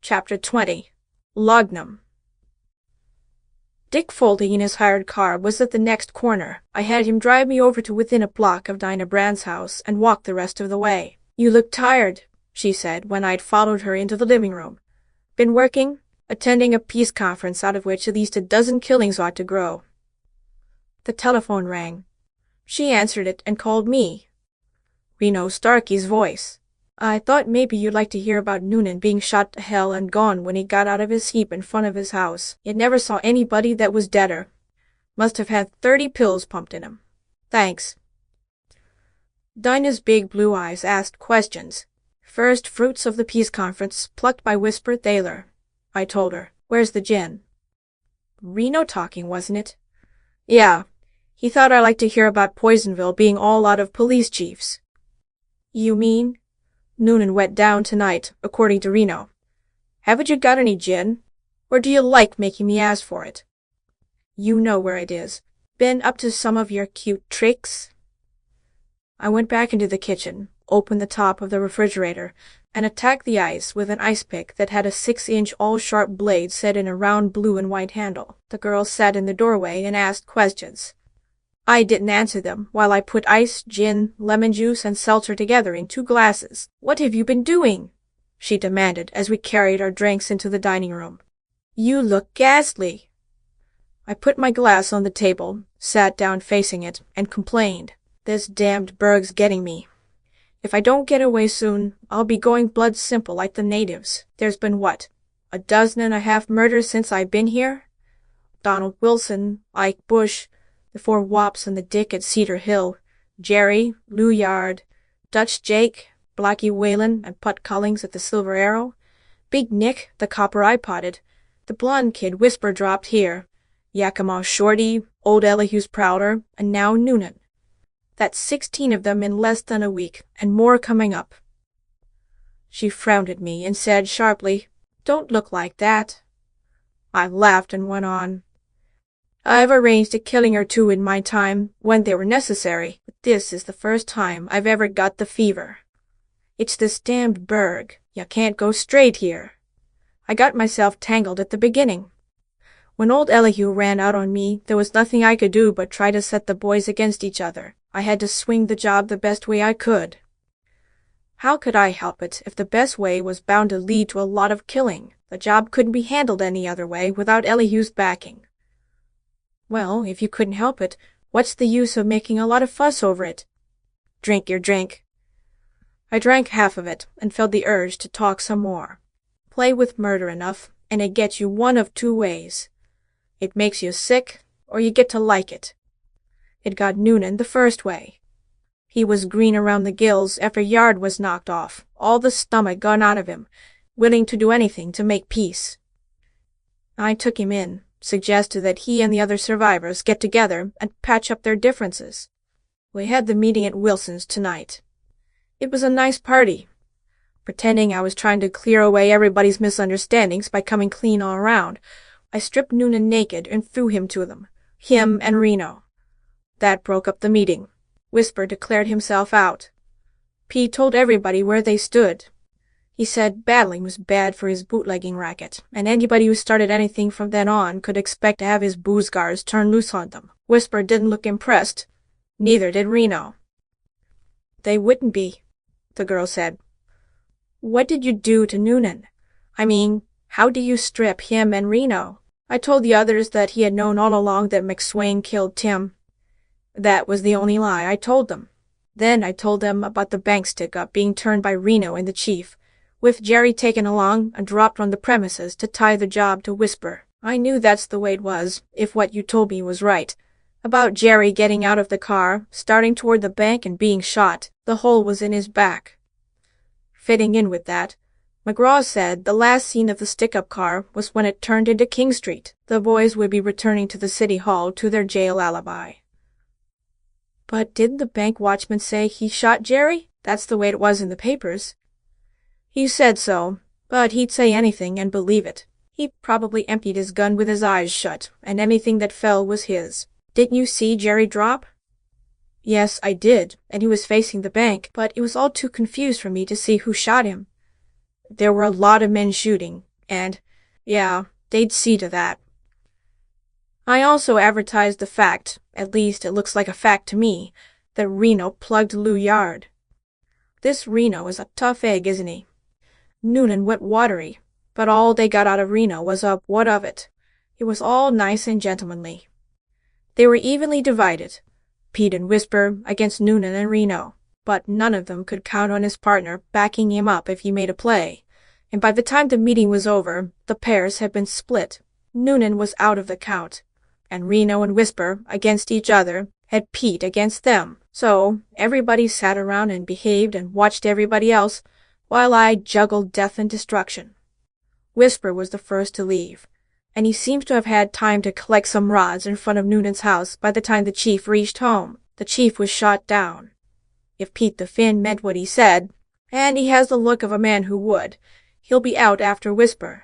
Chapter 20. Laudanum. Dick Foldy in his hired car was at the next corner. I had him drive me over to within a block of Dinah Brand's house and walk the rest of the way. "You look tired," she said when I'd followed her into the living room. "Been working? Attending a peace conference out of which at least a dozen killings ought to grow." The telephone rang. She answered it and called me. Reno Starkey's voice. "I thought maybe you'd like to hear about Noonan being shot to hell and gone when he got out of his heap in front of his house. You never saw anybody that was deader. Must have had 30 pills pumped in him. Thanks." Dinah's big blue eyes asked questions. First fruits of the peace conference plucked by Whisper Thaler. I told her. "Where's the gin?" Reno talking, wasn't it? "Yeah. He thought I'd like to hear about Poisonville being all out of police chiefs." "You mean?" "Noonan went down tonight, according to Reno. Haven't you got any gin? Or do you like making me ask for it?" "You know where it is. Been up to some of your cute tricks?" I went back into the kitchen, opened the top of the refrigerator, and attacked the ice with an ice pick that had a 6-inch all-sharp blade set in a round blue and white handle. The girl sat in the doorway and asked questions. I didn't answer them while I put ice, gin, lemon juice, and seltzer together in 2 glasses. "What have you been doing?" she demanded as we carried our drinks into the dining room. "You look ghastly." I put my glass on the table, sat down facing it, and complained. "This damned burg's getting me. If I don't get away soon, I'll be going blood simple like the natives. There's been what, 12 murders since I've been here? Donald Wilson, Ike Bush, the 4 wops and the Dick at Cedar Hill, Jerry, Lou Yard, Dutch Jake, Blackie Whalen, and Put Cullings at the Silver Arrow, Big Nick, the copper I potted, the blonde kid Whisper dropped here, Yakima Shorty, old Elihu's Prowler, and now Noonan. That's 16 of them in less than a week, and more coming up." She frowned at me and said sharply, "Don't look like that." I laughed and went on. "I've arranged a killing or 2 in my time, when they were necessary, but this is the first time I've ever got the fever. It's this damned burg. You can't go straight here. I got myself tangled at the beginning. When old Elihu ran out on me, there was nothing I could do but try to set the boys against each other. I had to swing the job the best way I could. How could I help it if the best way was bound to lead to a lot of killing? The job couldn't be handled any other way without Elihu's backing." "Well, if you couldn't help it, what's the use of making a lot of fuss over it?" "Drink your drink." I drank half of it and felt the urge to talk some more. Play with murder enough, and it gets you one of 2 ways. It makes you sick, or you get to like it. It got Noonan the first way. He was green around the gills after Yard was knocked off, all the stomach gone out of him, willing to do anything to make peace. I took him in, suggested that he and the other survivors get together and patch up their differences. We had the meeting at Wilson's tonight. It was a nice party. Pretending I was trying to clear away everybody's misunderstandings by coming clean all around, I stripped Noonan naked and threw him to them, him and Reno. That broke up the meeting. Whisper declared himself out. P told everybody where they stood. He said battling was bad for his bootlegging racket, and anybody who started anything from then on could expect to have his booze guards turn loose on them. Whisper didn't look impressed. Neither did Reno. "They wouldn't be," the girl said. "What did you do to Noonan? I mean, how do you strip him and Reno?" I told the others that he had known all along that McSwain killed Tim. That was the only lie I told them. Then I told them about the bank stick-up being turned by Reno and the chief, with Jerry taken along and dropped on the premises to tie the job to Whisper. I knew that's the way it was, if what you told me was right. About Jerry getting out of the car, starting toward the bank and being shot. The hole was in his back. Fitting in with that, McGraw said the last scene of the stick-up car was when it turned into King Street. The boys would be returning to the city hall to their jail alibi. "But didn't the bank watchman say he shot Jerry? That's the way it was in the papers." "He said so, but he'd say anything and believe it. He probably emptied his gun with his eyes shut, and anything that fell was his. Didn't you see Jerry drop?" "Yes, I did, and he was facing the bank, but it was all too confused for me to see who shot him." "There were a lot of men shooting. And, yeah, they'd see to that. I also advertised the fact, at least it looks like a fact to me, that Reno plugged Lou Yard. This Reno is a tough egg, isn't he? Noonan went watery, but all they got out of Reno was a what of it. It was all nice and gentlemanly. They were evenly divided, Pete and Whisper against Noonan and Reno, but none of them could count on his partner backing him up if he made a play, and by the time the meeting was over, the pairs had been split. Noonan was out of the count, and Reno and Whisper against each other had Pete against them. So everybody sat around and behaved and watched everybody else, while I juggled death and destruction. Whisper was the first to leave, and he seems to have had time to collect some rods in front of Noonan's house by the time the chief reached home. The chief was shot down. If Pete the Finn meant what he said, and he has the look of a man who would, he'll be out after Whisper.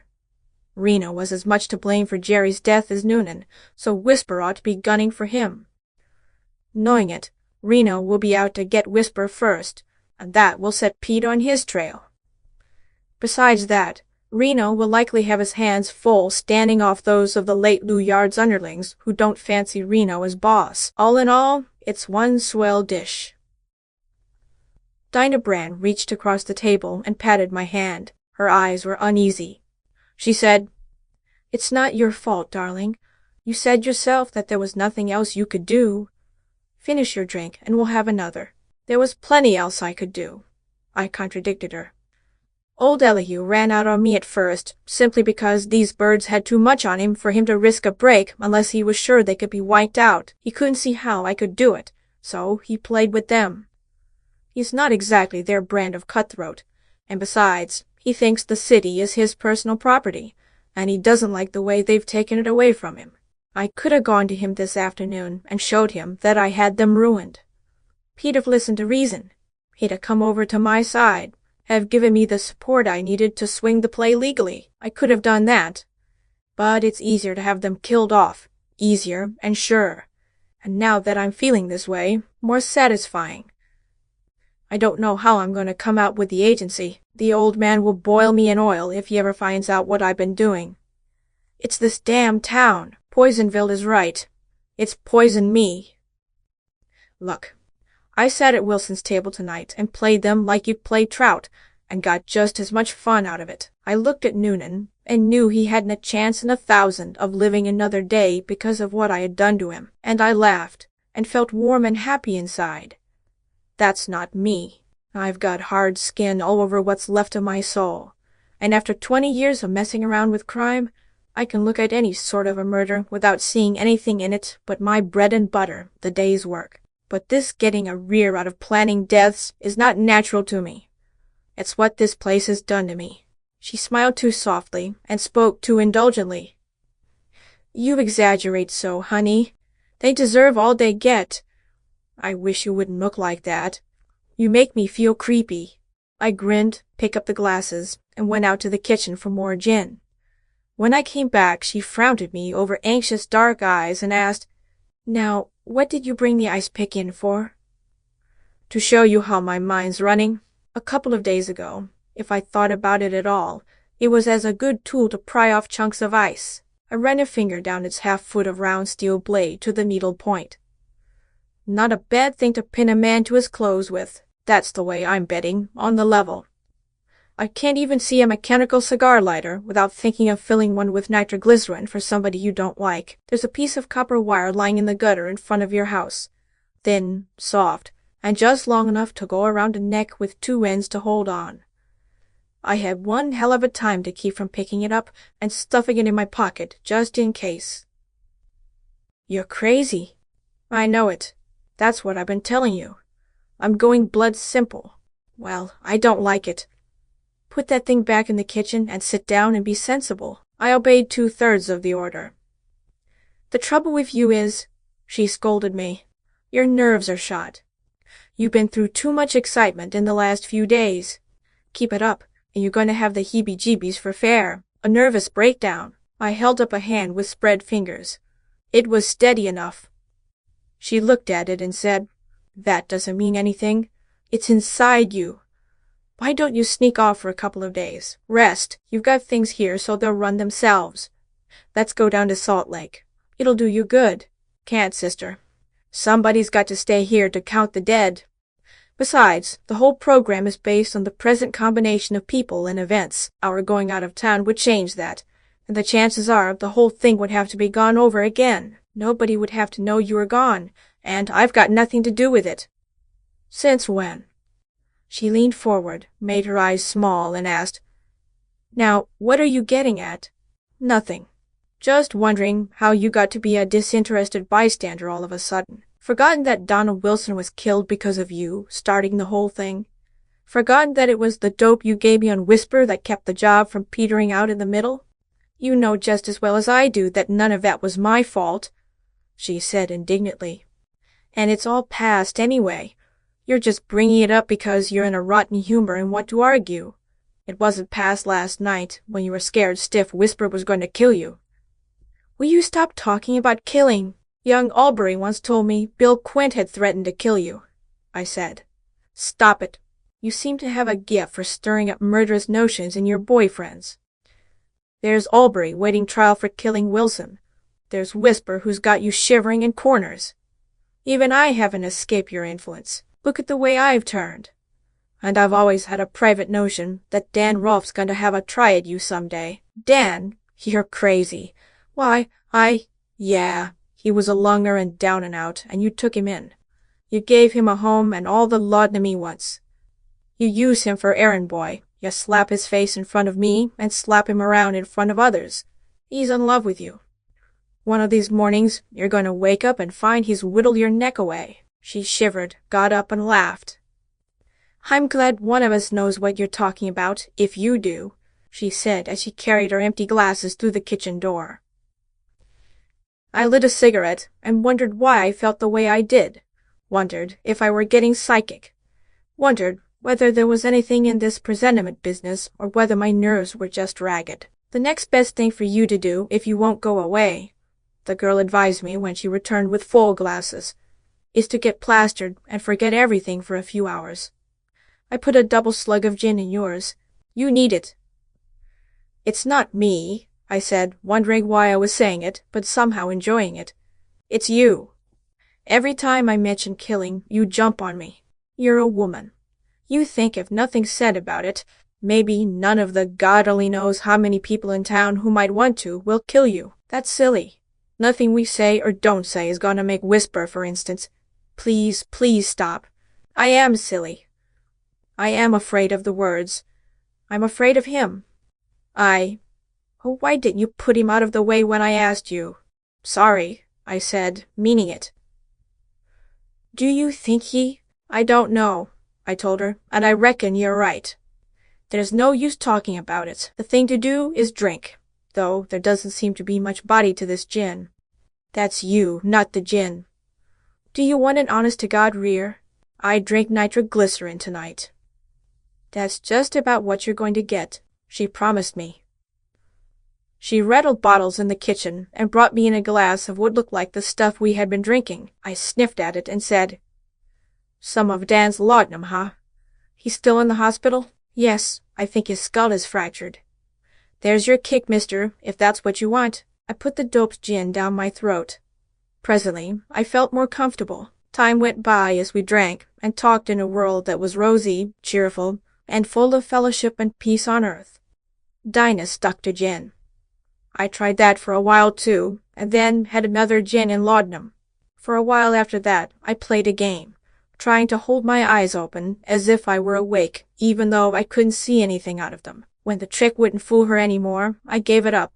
Reno was as much to blame for Jerry's death as Noonan, so Whisper ought to be gunning for him. Knowing it, Reno will be out to get Whisper first, and that will set Pete on his trail. Besides that, Reno will likely have his hands full standing off those of the late Lou Yard's underlings who don't fancy Reno as boss. All in all, it's one swell dish. Dinah Brand reached across the table and patted my hand. Her eyes were uneasy. She said, "It's not your fault, darling. You said yourself that there was nothing else you could do. Finish your drink, and we'll have another." "There was plenty else I could do," I contradicted her. "Old Elihu ran out on me at first, simply because these birds had too much on him for him to risk a break unless he was sure they could be wiped out. He couldn't see how I could do it, so he played with them. He's not exactly their brand of cutthroat, and besides, he thinks the city is his personal property, and he doesn't like the way they've taken it away from him. I could have gone to him this afternoon and showed him that I had them ruined. He'd have listened to reason. He'd have come over to my side, have given me the support I needed to swing the play legally. I could have done that. But it's easier to have them killed off, easier and surer. And now that I'm feeling this way, more satisfying. I don't know how I'm going to come out with the agency. The old man will boil me in oil if he ever finds out what I've been doing. It's this damn town. Poisonville is right. It's poisoned me. Look, I sat at Wilson's table tonight and played them like you'd play trout, and got just as much fun out of it. I looked at Noonan and knew he hadn't a chance in 1,000 of living another day because of what I had done to him, and I laughed and felt warm and happy inside. That's not me. I've got hard skin all over what's left of my soul, and after 20 years of messing around with crime, I can look at any sort of a murder without seeing anything in it but my bread and butter, the day's work. But this getting a rear out of planning deaths is not natural to me. It's what this place has done to me." She smiled too softly and spoke too indulgently. "You exaggerate so, honey. They deserve all they get. I wish you wouldn't look like that. You make me feel creepy." I grinned, picked up the glasses, and went out to the kitchen for more gin. When I came back, she frowned at me over anxious dark eyes and asked, "Now, what did you bring the ice pick in for?" "To show you how my mind's running. A couple of days ago, if I thought about it at all, it was as a good tool to pry off chunks of ice." I ran a finger down its half-foot of round steel blade to the needle point. "Not a bad thing to pin a man to his clothes with. That's the way I'm betting, on the level. I can't even see a mechanical cigar lighter without thinking of filling one with nitroglycerin for somebody you don't like. There's a piece of copper wire lying in the gutter in front of your house. Thin, soft, and just long enough to go around a neck with 2 ends to hold on. I had one hell of a time to keep from picking it up and stuffing it in my pocket, just in case." "You're crazy." "I know it. That's what I've been telling you. I'm going blood simple. Well, I don't like it. Put that thing back in the kitchen and sit down and be sensible." I obeyed 2/3 of the order. "The trouble with you is," she scolded me, "your nerves are shot. You've been through too much excitement in the last few days. Keep it up, and you're going to have the heebie-jeebies for fair, a nervous breakdown." I held up a hand with spread fingers. It was steady enough. She looked at it and said, "That doesn't mean anything. It's inside you. Why don't you sneak off for a couple of days? Rest. You've got things here so they'll run themselves. Let's go down to Salt Lake. It'll do you good. Can't, sister. Somebody's got to stay here to count the dead. Besides, the whole program is based on the present combination of people and events. Our going out of town would change that, and the chances are the whole thing would have to be gone over again. Nobody would have to know you were gone, and I've got nothing to do with it. Since when? She leaned forward, made her eyes small, and asked, Now, what are you getting at? Nothing. Just wondering how you got to be a disinterested bystander all of a sudden. Forgotten that Donald Wilson was killed because of you, starting the whole thing? Forgotten that it was the dope you gave me on Whisper that kept the job from petering out in the middle? You know just as well as I do that none of that was my fault, she said indignantly. And it's all past anyway. You're just bringing it up because you're in a rotten humor and want to argue. It wasn't past last night, when you were scared stiff Whisper was going to kill you. Will you stop talking about killing? Young Albury once told me Bill Quint had threatened to kill you, I said. Stop it. You seem to have a gift for stirring up murderous notions in your boyfriends. There's Albury waiting trial for killing Wilson. There's Whisper who's got you shivering in corners. Even I haven't escaped your influence. Look at the way I've turned. And I've always had a private notion that Dan Rolfe's going to have a try at you someday. Dan? You're crazy. Why, yeah, he was a lunger and down and out, and you took him in. You gave him a home and all the laudanum he wants. You use him for errand boy. You slap his face in front of me and slap him around in front of others. He's in love with you. One of these mornings, you're going to wake up and find he's whittled your neck away. She shivered, got up, and laughed. I'm glad one of us knows what you're talking about, if you do, she said as she carried her empty glasses through the kitchen door. I lit a cigarette and wondered why I felt the way I did. Wondered if I were getting psychic. Wondered whether there was anything in this presentiment business or whether my nerves were just ragged. The next best thing for you to do if you won't go away, the girl advised me when she returned with full glasses, is to get plastered and forget everything for a few hours. I put a double slug of gin in yours. You need it. It's not me, I said, wondering why I was saying it, but somehow enjoying it. It's you. Every time I mention killing, you jump on me. You're a woman. You think if nothing's said about it, maybe none of the God only knows how many people in town who might want to will kill you. That's silly. Nothing we say or don't say is going to make Whisper, for instance. Please, please stop. I am silly. I am afraid of the words. I'm afraid of him. Oh, why didn't you put him out of the way when I asked you? Sorry, I said, meaning it. Do you think he? I don't know, I told her, and I reckon you're right. There's no use talking about it. The thing to do is drink, though there doesn't seem to be much body to this gin. That's you, not the gin. Do you want an honest-to-God rear? I drink nitroglycerin tonight. That's just about what you're going to get, she promised me. She rattled bottles in the kitchen and brought me in a glass of what looked like the stuff we had been drinking. I sniffed at it and said, Some of Dan's laudanum, huh? He's still in the hospital? Yes, I think his skull is fractured. There's your kick, mister, if that's what you want. I put the dope's gin down my throat. Presently, I felt more comfortable. Time went by as we drank and talked in a world that was rosy, cheerful, and full of fellowship and peace on earth. Dinah stuck to gin. I tried that for a while, too, and then had another gin and laudanum. For a while after that, I played a game, trying to hold my eyes open as if I were awake, even though I couldn't see anything out of them. When the trick wouldn't fool her any more, I gave it up.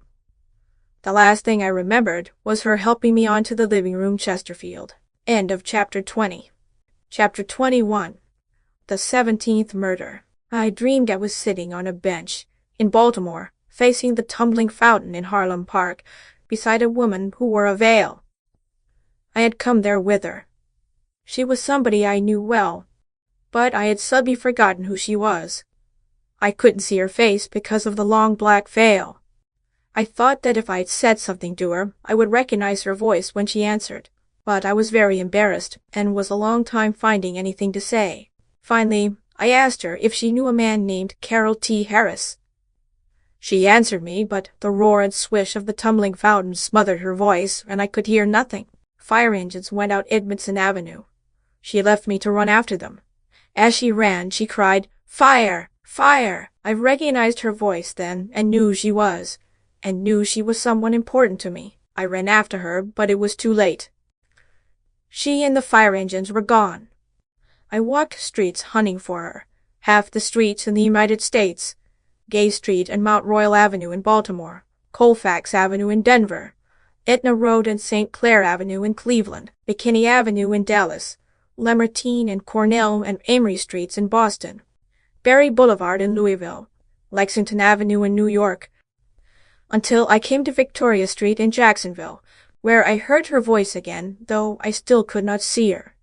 The last thing I remembered was her helping me onto the living room Chesterfield. End of Chapter 20. Chapter 21. The 17th Murder. I dreamed I was sitting on a bench in Baltimore, facing the tumbling fountain in Harlem Park, beside a woman who wore a veil. I had come there with her. She was somebody I knew well, but I had suddenly forgotten who she was. I couldn't see her face because of the long black veil. I thought that if I had said something to her, I would recognize her voice when she answered, but I was very embarrassed and was a long time finding anything to say. Finally, I asked her if she knew a man named Carroll T. Harris. She answered me, but the roar and swish of the tumbling fountain smothered her voice, and I could hear nothing. Fire engines went out Edmondson Avenue. She left me to run after them. As she ran, she cried, "Fire! Fire!" I recognized her voice then, and knew she was someone important to me. I ran after her, but it was too late. She and the fire engines were gone. I walked streets hunting for her, half the streets in the United States, Gay Street and Mount Royal Avenue in Baltimore, Colfax Avenue in Denver, Etna Road and St. Clair Avenue in Cleveland, McKinney Avenue in Dallas, Lamartine and Cornell and Amory Streets in Boston, Berry Boulevard in Louisville, Lexington Avenue in New York, until I came to Victoria Street in Jacksonville, where I heard her voice again, though I still could not see her.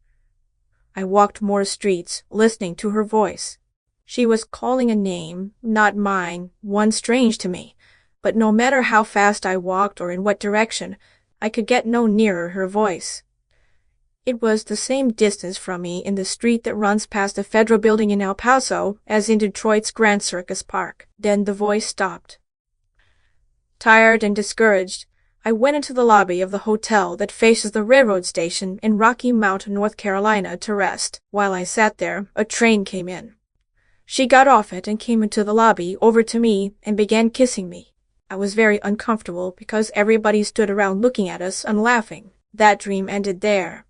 I walked more streets, listening to her voice. She was calling a name, not mine, one strange to me, but no matter how fast I walked or in what direction, I could get no nearer her voice. It was the same distance from me in the street that runs past the Federal Building in El Paso as in Detroit's Grand Circus Park. Then the voice stopped. Tired and discouraged, I went into the lobby of the hotel that faces the railroad station in Rocky Mount, North Carolina, to rest. While I sat there, a train came in. She got off it and came into the lobby over to me and began kissing me. I was very uncomfortable because everybody stood around looking at us and laughing. That dream ended there.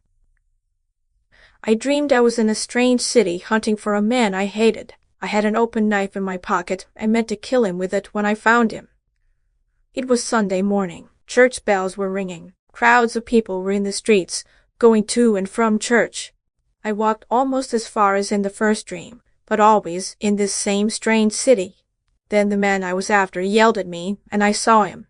I dreamed I was in a strange city hunting for a man I hated. I had an open knife in my pocket and meant to kill him with it when I found him. It was Sunday morning. Church bells were ringing. Crowds of people were in the streets, going to and from church. I walked almost as far as in the first dream, but always in this same strange city. Then the man I was after yelled at me, and I saw him.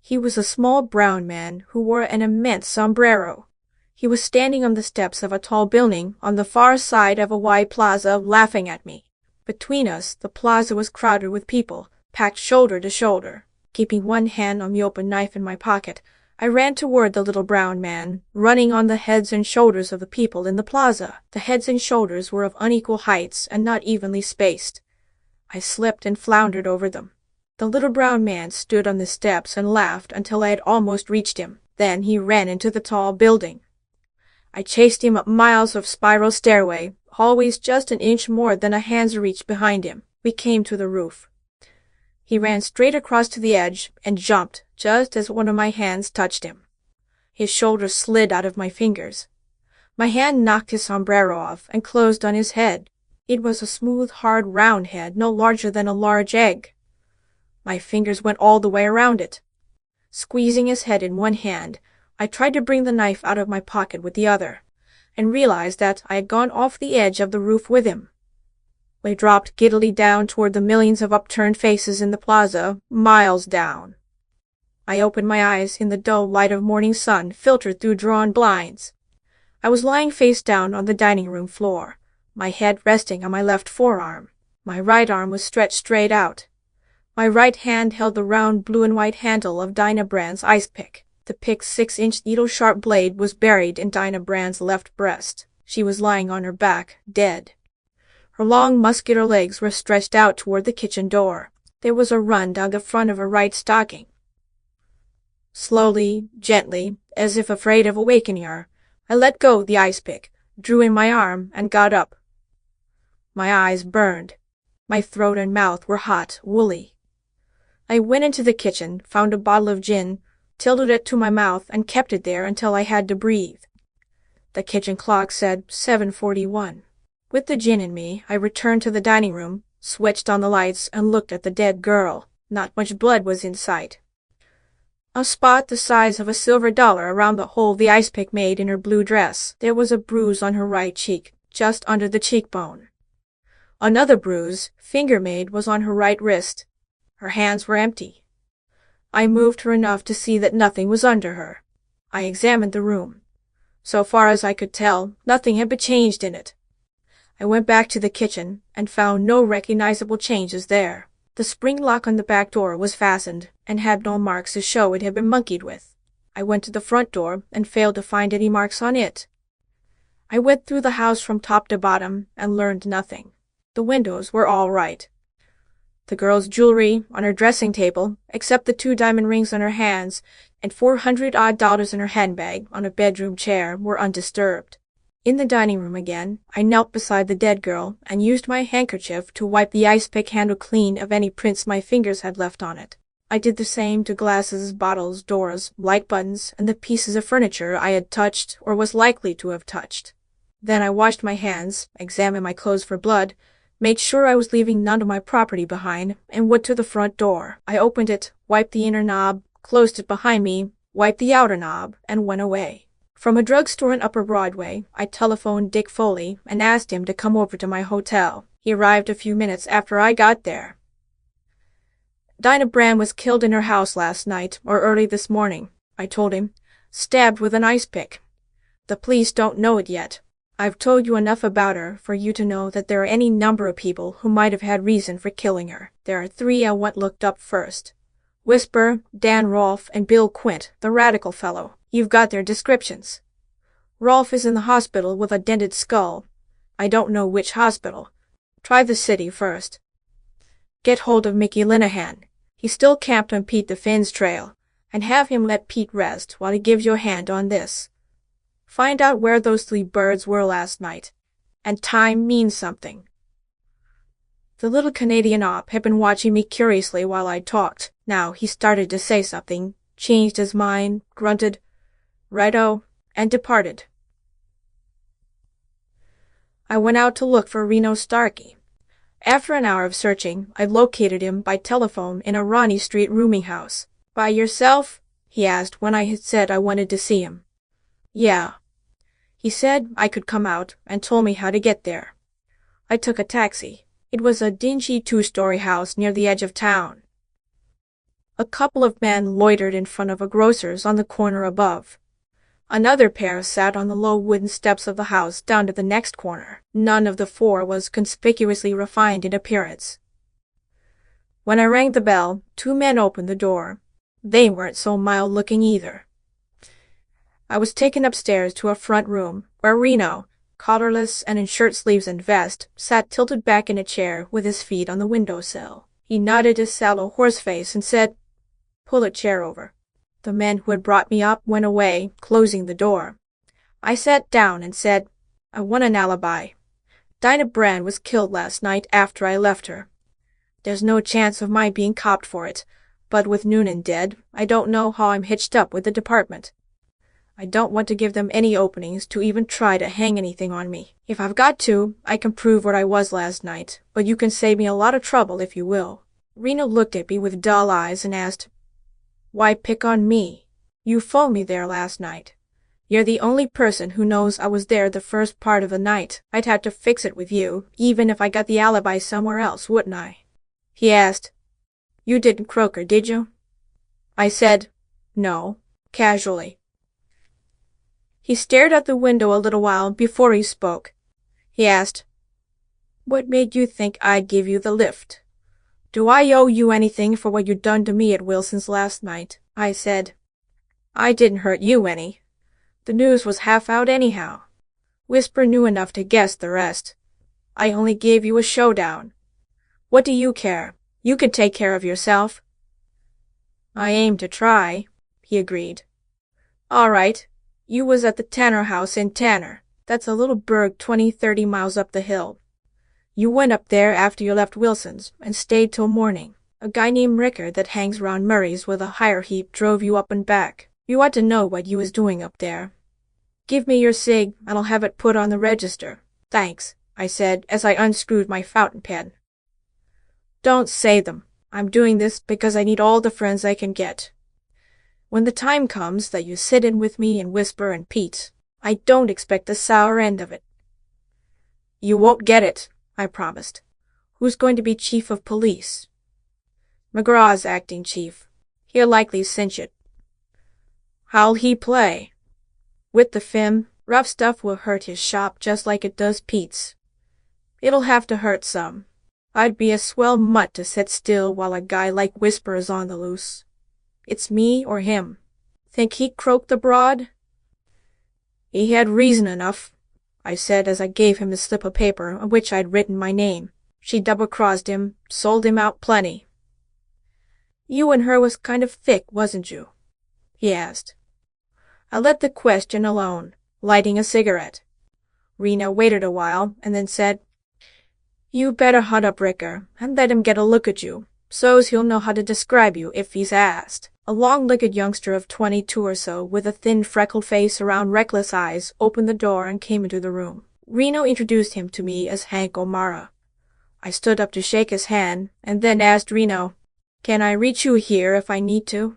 He was a small brown man who wore an immense sombrero. He was standing on the steps of a tall building on the far side of a wide plaza, laughing at me. Between us, the plaza was crowded with people, packed shoulder to shoulder. Keeping one hand on the open knife in my pocket, I ran toward the little brown man, running on the heads and shoulders of the people in the plaza. The heads and shoulders were of unequal heights and not evenly spaced. I slipped and floundered over them. The little brown man stood on the steps and laughed until I had almost reached him. Then he ran into the tall building. I chased him up miles of spiral stairway, always just an inch more than a hand's reach behind him. We came to the roof. He ran straight across to the edge and jumped just as one of my hands touched him. His shoulder slid out of my fingers. My hand knocked his sombrero off and closed on his head. It was a smooth, hard, round head, no larger than a large egg. My fingers went all the way around it. Squeezing his head in one hand, I tried to bring the knife out of my pocket with the other, and realized that I had gone off the edge of the roof with him. We dropped giddily down toward the millions of upturned faces in the plaza, miles down. I opened my eyes in the dull light of morning sun filtered through drawn blinds. I was lying face down on the dining room floor, my head resting on my left forearm. My right arm was stretched straight out. My right hand held the round blue and white handle of Dinah Brand's ice pick. The pick's 6-inch needle-sharp blade was buried in Dinah Brand's left breast. She was lying on her back, dead. Her long, muscular legs were stretched out toward the kitchen door. There was a run down the front of her right stocking. Slowly, gently, as if afraid of awakening her, I let go the ice pick, drew in my arm, and got up. My eyes burned. My throat and mouth were hot, woolly. I went into the kitchen, found a bottle of gin, tilted it to my mouth, and kept it there until I had to breathe. The kitchen clock said 7:41. With the gin in me, I returned to the dining room, switched on the lights, and looked at the dead girl. Not much blood was in sight. A spot the size of a silver dollar around the hole the ice pick made in her blue dress. There was a bruise on her right cheek, just under the cheekbone. Another bruise, finger-made, was on her right wrist. Her hands were empty. I moved her enough to see that nothing was under her. I examined the room. So far as I could tell, nothing had been changed in it. I went back to the kitchen and found no recognizable changes there. The spring lock on the back door was fastened and had no marks to show it had been monkeyed with. I went to the front door and failed to find any marks on it. I went through the house from top to bottom and learned nothing. The windows were all right. The girl's jewelry on her dressing table, except the 2 diamond rings on her hands and $400 in her handbag on a bedroom chair, were undisturbed. In the dining room again, I knelt beside the dead girl and used my handkerchief to wipe the ice pick handle clean of any prints my fingers had left on it. I did the same to glasses, bottles, doors, light buttons, and the pieces of furniture I had touched or was likely to have touched. Then I washed my hands, examined my clothes for blood, made sure I was leaving none of my property behind, and went to the front door. I opened it, wiped the inner knob, closed it behind me, wiped the outer knob, and went away. From a drugstore in Upper Broadway, I telephoned Dick Foley and asked him to come over to my hotel. He arrived a few minutes after I got there. Dinah Brand was killed in her house last night, or early this morning, I told him. Stabbed with an ice pick. The police don't know it yet. I've told you enough about her for you to know that there are any number of people who might have had reason for killing her. There are 3 I want looked up first. Whisper, Dan Rolfe, and Bill Quint, the radical fellow. You've got their descriptions. Rolfe is in the hospital with a dented skull. I don't know which hospital. Try the city first. Get hold of Mickey Linehan. He's still camped on Pete the Finn's trail, and have him let Pete rest while he gives you a hand on this. Find out where those 3 birds were last night. And time means something. The little Canadian op had been watching me curiously while I talked. Now he started to say something, changed his mind, grunted, "Righto," and departed. I went out to look for Reno Starkey. After an hour of searching, I located him by telephone in a Ronnie Street rooming house. "By yourself?" he asked when I had said I wanted to see him. "Yeah." He said I could come out and told me how to get there. I took a taxi. It was a dingy 2-story house near the edge of town. A couple of men loitered in front of a grocer's on the corner above. Another pair sat on the low wooden steps of the house down to the next corner. None of the 4 was conspicuously refined in appearance. When I rang the bell, 2 men opened the door. They weren't so mild-looking either. I was taken upstairs to a front room, where Reno, collarless and in shirt-sleeves and vest, sat tilted back in a chair with his feet on the windowsill. He nodded his sallow horse face and said, "Pull a chair over." The men who had brought me up went away, closing the door. I sat down and said, "I want an alibi. Dinah Brand was killed last night after I left her. There's no chance of my being copped for it, but with Noonan dead, I don't know how I'm hitched up with the department. I don't want to give them any openings to even try to hang anything on me. If I've got to, I can prove what I was last night, but you can save me a lot of trouble if you will." Reno looked at me with dull eyes and asked, "Why pick on me? You phoned me there last night. You're the only person who knows I was there the first part of the night. I'd have to fix it with you, even if I got the alibi somewhere else, wouldn't I?" He asked, "You didn't croak her, did you?" I said, "No," casually. He stared out the window a little while before he spoke. He asked, "What made you think I'd give you the lift? Do I owe you anything for what you done to me at Wilson's last night?" I said, "I didn't hurt you any. The news was half out anyhow. Whisper knew enough to guess the rest. I only gave you a showdown. What do you care? You can take care of yourself." "I aim to try," he agreed. "All right. You was at the Tanner house in Tanner. That's a little burg 20-30 miles up the hill. You went up there after you left Wilson's and stayed till morning. A guy named Rickard that hangs round Murray's with a hire heap drove you up and back. You ought to know what you was doing up there. Give me your cig and I'll have it put on the register." "Thanks," I said as I unscrewed my fountain pen. "Don't say them. I'm doing this because I need all the friends I can get. When the time comes that you sit in with me and Whisper and Pete, I don't expect the sour end of it." "You won't get it," I promised. "Who's going to be chief of police?" "McGraw's acting chief. He'll likely cinch it." "How'll he play?" "With the Fim, rough stuff will hurt his shop just like it does Pete's. It'll have to hurt some. I'd be a swell mutt to sit still while a guy like Whisper is on the loose. It's me or him. Think he croaked the broad?" "He had reason enough," I said as I gave him the slip of paper on which I'd written my name. She double-crossed him, sold him out plenty. You and her was kind of thick, wasn't you? He asked. I let the question alone, lighting a cigarette. Reno waited a while and then said, You better hunt up Ricker and let him get a look at you, so's he'll know how to describe you if he's asked. A long-legged youngster of 22 or so, with a thin freckled face around reckless eyes, opened the door and came into the room. Reno introduced him to me as Hank O'Mara. I stood up to shake his hand and then asked Reno, Can I reach you here if I need to?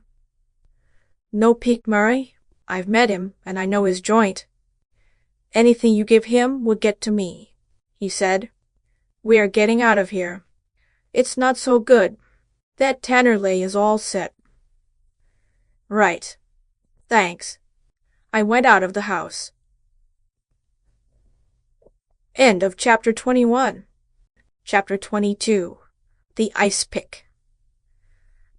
No, Pete Murray. I've met him, and I know his joint. Anything you give him will get to me, he said. We are getting out of here. It's not so good. That Tanner lay is all set. Right. Thanks. I went out of the house. End of Chapter 21. Chapter 22. The Ice Pick.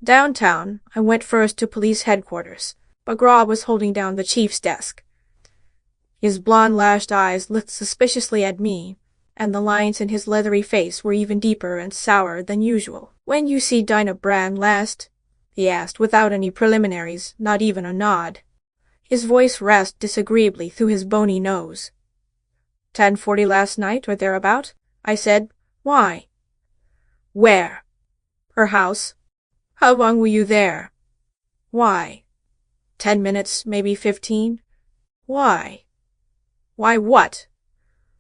Downtown, I went first to police headquarters. McGraw was holding down the chief's desk. His blonde-lashed eyes looked suspiciously at me, and the lines in his leathery face were even deeper and sourer than usual. When you see Dinah Brand last? He asked, without any preliminaries, not even a nod. His voice rasped disagreeably through his bony nose. 10:40 last night, or thereabout? I said. Why? Where? Her house. How long were you there? Why? 10 minutes, maybe 15. Why? Why what?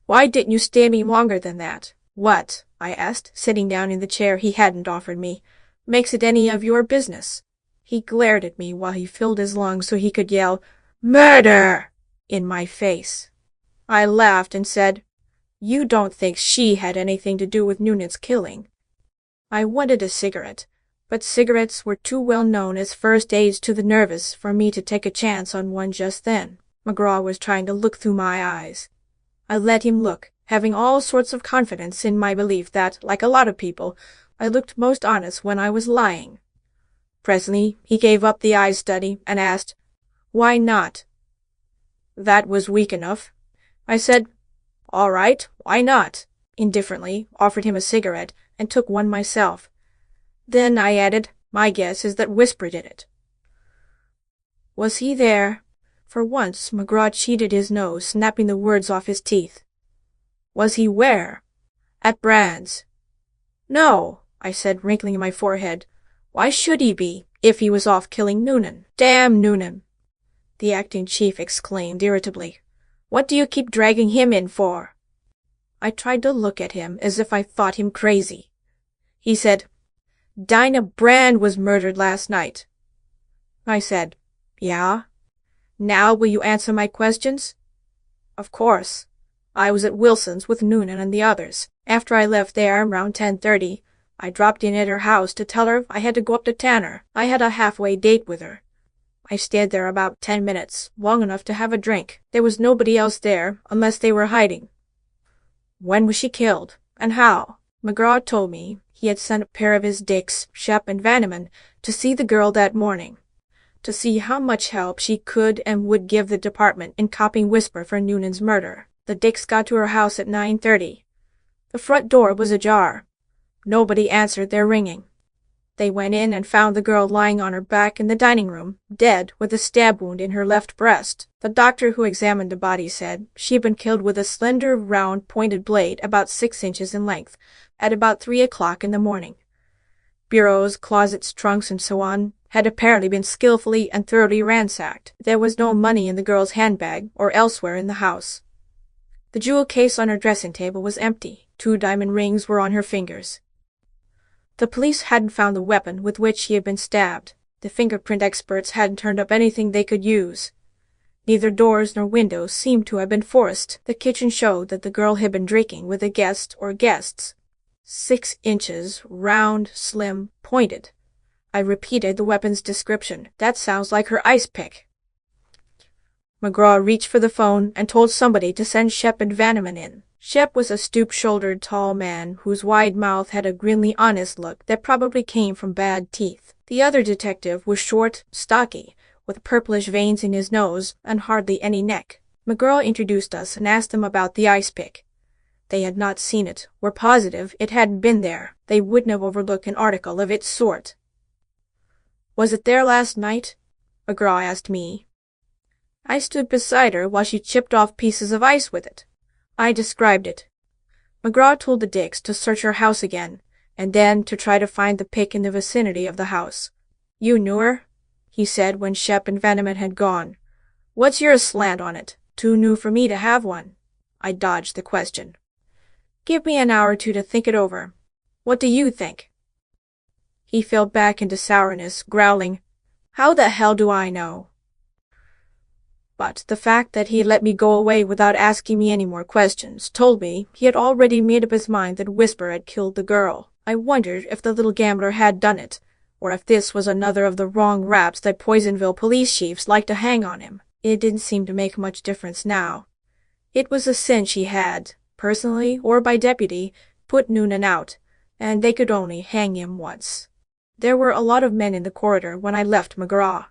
Why didn't you stay any longer than that? What? I asked, sitting down in the chair he hadn't offered me. Makes it any of your business? He glared at me while he filled his lungs so he could yell, Murder! In my face. I laughed and said, You don't think she had anything to do with Noonan's killing? I wanted a cigarette, but cigarettes were too well known as first aids to the nervous for me to take a chance on one just then. McGraw was trying to look through my eyes. I let him look, having all sorts of confidence in my belief that, like a lot of people, I looked most honest when I was lying. Presently he gave up the eye study and asked, Why not? That was weak enough. I said, All right, why not? Indifferently, offered him a cigarette, and took one myself. Then I added, My guess is that Whisper did it. Was he there? For once McGraw cheated his nose, snapping the words off his teeth. Was he where? At Brand's. No, I said, wrinkling my forehead. Why should he be, if he was off killing Noonan? Damn Noonan! The acting chief exclaimed irritably. What do you keep dragging him in for? I tried to look at him as if I thought him crazy. He said, Dinah Brand was murdered last night. I said, Yeah? Now will you answer my questions? Of course. I was at Wilson's with Noonan and the others. After I left there, around 10:30, I dropped in at her house to tell her I had to go up to Tanner. I had a halfway date with her. I stayed there about 10 minutes, long enough to have a drink. There was nobody else there, unless they were hiding. When was she killed, and how? McGraw told me he had sent a pair of his dicks, Shep and Vanneman, to see the girl that morning, to see how much help she could and would give the department in copying Whisper for Noonan's murder. The dicks got to her house at 9:30. The front door was ajar. Nobody answered their ringing. They went in and found the girl lying on her back in the dining room, dead, with a stab wound in her left breast. The doctor who examined the body said she'd been killed with a slender, round, pointed blade about 6 inches in length, at about 3 o'clock in the morning. Bureaus, closets, trunks, and so on had apparently been skillfully and thoroughly ransacked. There was no money in the girl's handbag or elsewhere in the house. The jewel case on her dressing table was empty. 2 diamond rings were on her fingers. The police hadn't found the weapon with which she had been stabbed. The fingerprint experts hadn't turned up anything they could use. Neither doors nor windows seemed to have been forced. The kitchen showed that the girl had been drinking with a guest or guests. 6 inches, round, slim, pointed. I repeated the weapon's description. That sounds like her ice pick. McGraw reached for the phone and told somebody to send Shep and Vanneman in. Shep was a stoop-shouldered, tall man whose wide mouth had a grimly honest look that probably came from bad teeth. The other detective was short, stocky, with purplish veins in his nose and hardly any neck. McGraw introduced us and asked them about the ice pick. They had not seen it, were positive it hadn't been there. They wouldn't have overlooked an article of its sort. "Was it there last night?" McGraw asked me. I stood beside her while she chipped off pieces of ice with it. I described it. McGraw told the Dicks to search her house again, and then to try to find the pick in the vicinity of the house. "You knew her?" he said when Shep and Veneman had gone. "What's your slant on it? Too new for me to have one." I dodged the question. "Give me an hour or two to think it over. What do you think?" He fell back into sourness, growling, "How the hell do I know?" But the fact that he let me go away without asking me any more questions told me he had already made up his mind that Whisper had killed the girl. I wondered if the little gambler had done it, or if this was another of the wrong raps that Poisonville police chiefs liked to hang on him. It didn't seem to make much difference now. It was a cinch he had, personally or by deputy, put Noonan out, and they could only hang him once. There were a lot of men in the corridor when I left McGraw.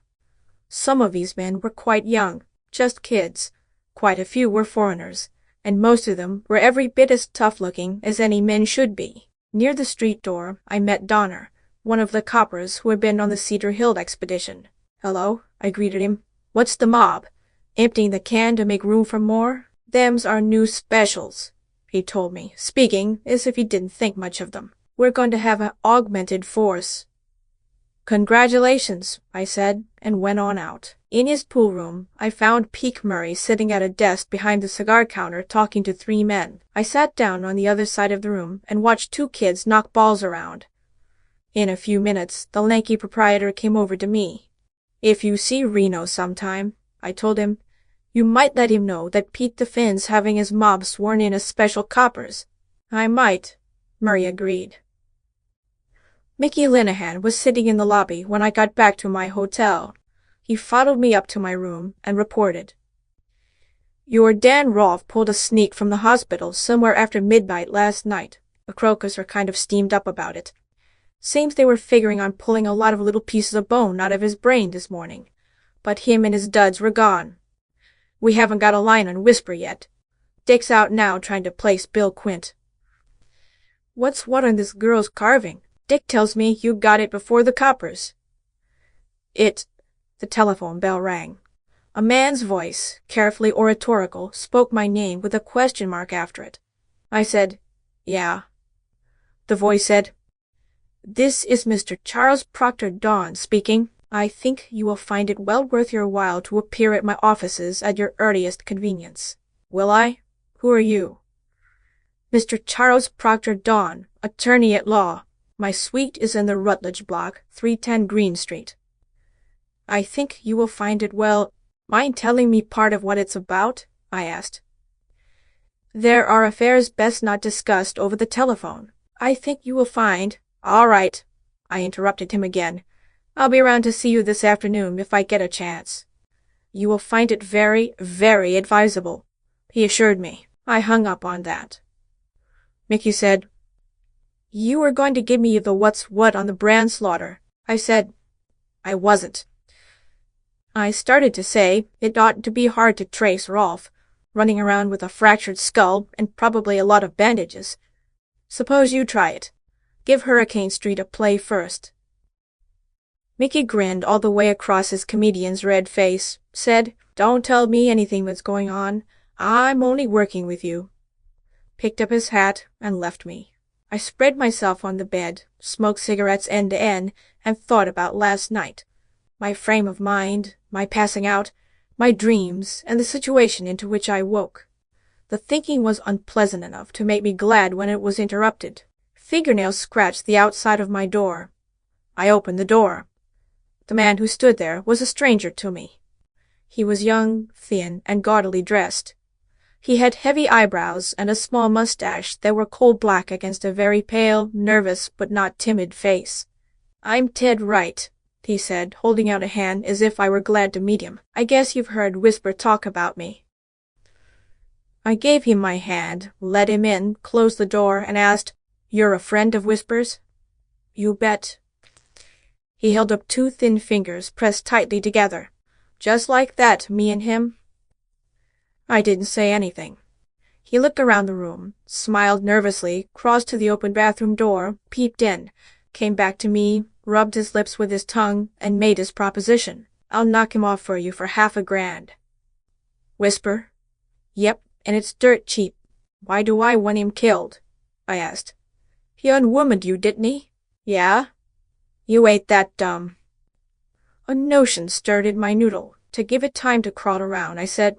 Some of these men were quite young, just kids. Quite a few were foreigners, and most of them were every bit as tough-looking as any men should be. Near the street door, I met Donner, one of the coppers who had been on the Cedar Hill expedition. "Hello," I greeted him. "What's the mob? Emptying the can to make room for more?" "Them's our new specials," he told me, speaking as if he didn't think much of them. "We're going to have an augmented force." "Congratulations," I said, and went on out. In his pool room, I found Peake Murray sitting at a desk behind the cigar counter talking to 3 men. I sat down on the other side of the room and watched 2 kids knock balls around. In a few minutes, the lanky proprietor came over to me. "If you see Reno sometime," I told him, "you might let him know that Pete defends having his mob sworn in as special coppers." "I might," Murray agreed. Mickey Linehan was sitting in the lobby when I got back to my hotel. He followed me up to my room and reported. "Your Dan Rolfe pulled a sneak from the hospital somewhere after midnight last night. The Crocus are kind of steamed up about it. Seems they were figuring on pulling a lot of little pieces of bone out of his brain this morning, but him and his duds were gone. We haven't got a line on Whisper yet. Dick's out now trying to place Bill Quint." "What's what on this girl's carving? Dick tells me you got it before the coppers." The telephone bell rang. A man's voice, carefully oratorical, spoke my name with a question mark after it. I said, "Yeah." The voice said, "This is Mr. Charles Proctor Dawn speaking. I think you will find it well worth your while to appear at my offices at your earliest convenience." "Will I? Who are you?" "Mr. Charles Proctor Dawn, attorney at law. My suite is in the Rutledge block, 310 Green Street." "I think you will find it well—" "Mind telling me part of what it's about?" I asked. "There are affairs best not discussed over the telephone. I think you will find—" "All right," I interrupted him again. "I'll be around to see you this afternoon if I get a chance." "You will find it very, very advisable," he assured me. I hung up on that. Mickey said, "You were going to give me the what's what on the brand slaughter." I said, "I wasn't." I started to say it ought to be hard to trace Rolfe, running around with a fractured skull and probably a lot of bandages. "Suppose you try it. Give Hurricane Street a play first." Mickey grinned all the way across his comedian's red face, said, "Don't tell me anything that's going on. I'm only working with you," picked up his hat, and left me. I spread myself on the bed, smoked cigarettes end to end, and thought about last night. My frame of mind, my passing out, my dreams, and the situation into which I woke. The thinking was unpleasant enough to make me glad when it was interrupted. Fingernails scratched the outside of my door. I opened the door. The man who stood there was a stranger to me. He was young, thin, and gaudily dressed. He had heavy eyebrows and a small mustache that were coal-black against a very pale, nervous, but not timid face. "I'm Ted Wright," he said, holding out a hand as if I were glad to meet him. "I guess you've heard Whisper talk about me." I gave him my hand, let him in, closed the door, and asked, "You're a friend of Whisper's?" "You bet." He held up 2 thin fingers pressed tightly together. "Just like that, me and him." I didn't say anything. He looked around the room, smiled nervously, crossed to the open bathroom door, peeped in, came back to me, rubbed his lips with his tongue, and made his proposition. I'll knock him off for you for $50,000. Whisper? Yep, and it's dirt cheap. Why do I want him killed? I asked. He unwomaned you, didn't he? Yeah? You ain't that dumb. A notion stirred in my noodle. To give it time to crawl around, I said,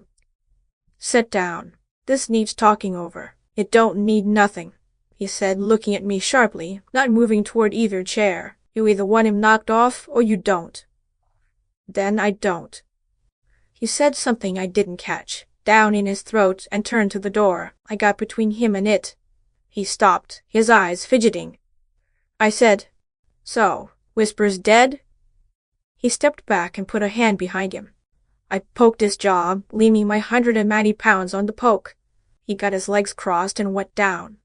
Sit down. This needs talking over. It don't need nothing, he said, looking at me sharply, not moving toward either chair. You either want him knocked off or you don't. Then I don't. He said something I didn't catch, down in his throat, and turned to the door. I got between him and it. He stopped, his eyes fidgeting. I said, So, Whisper's dead? He stepped back and put a hand behind him. I poked his jaw, leaning my 190 pounds on the poke. He got his legs crossed and went down.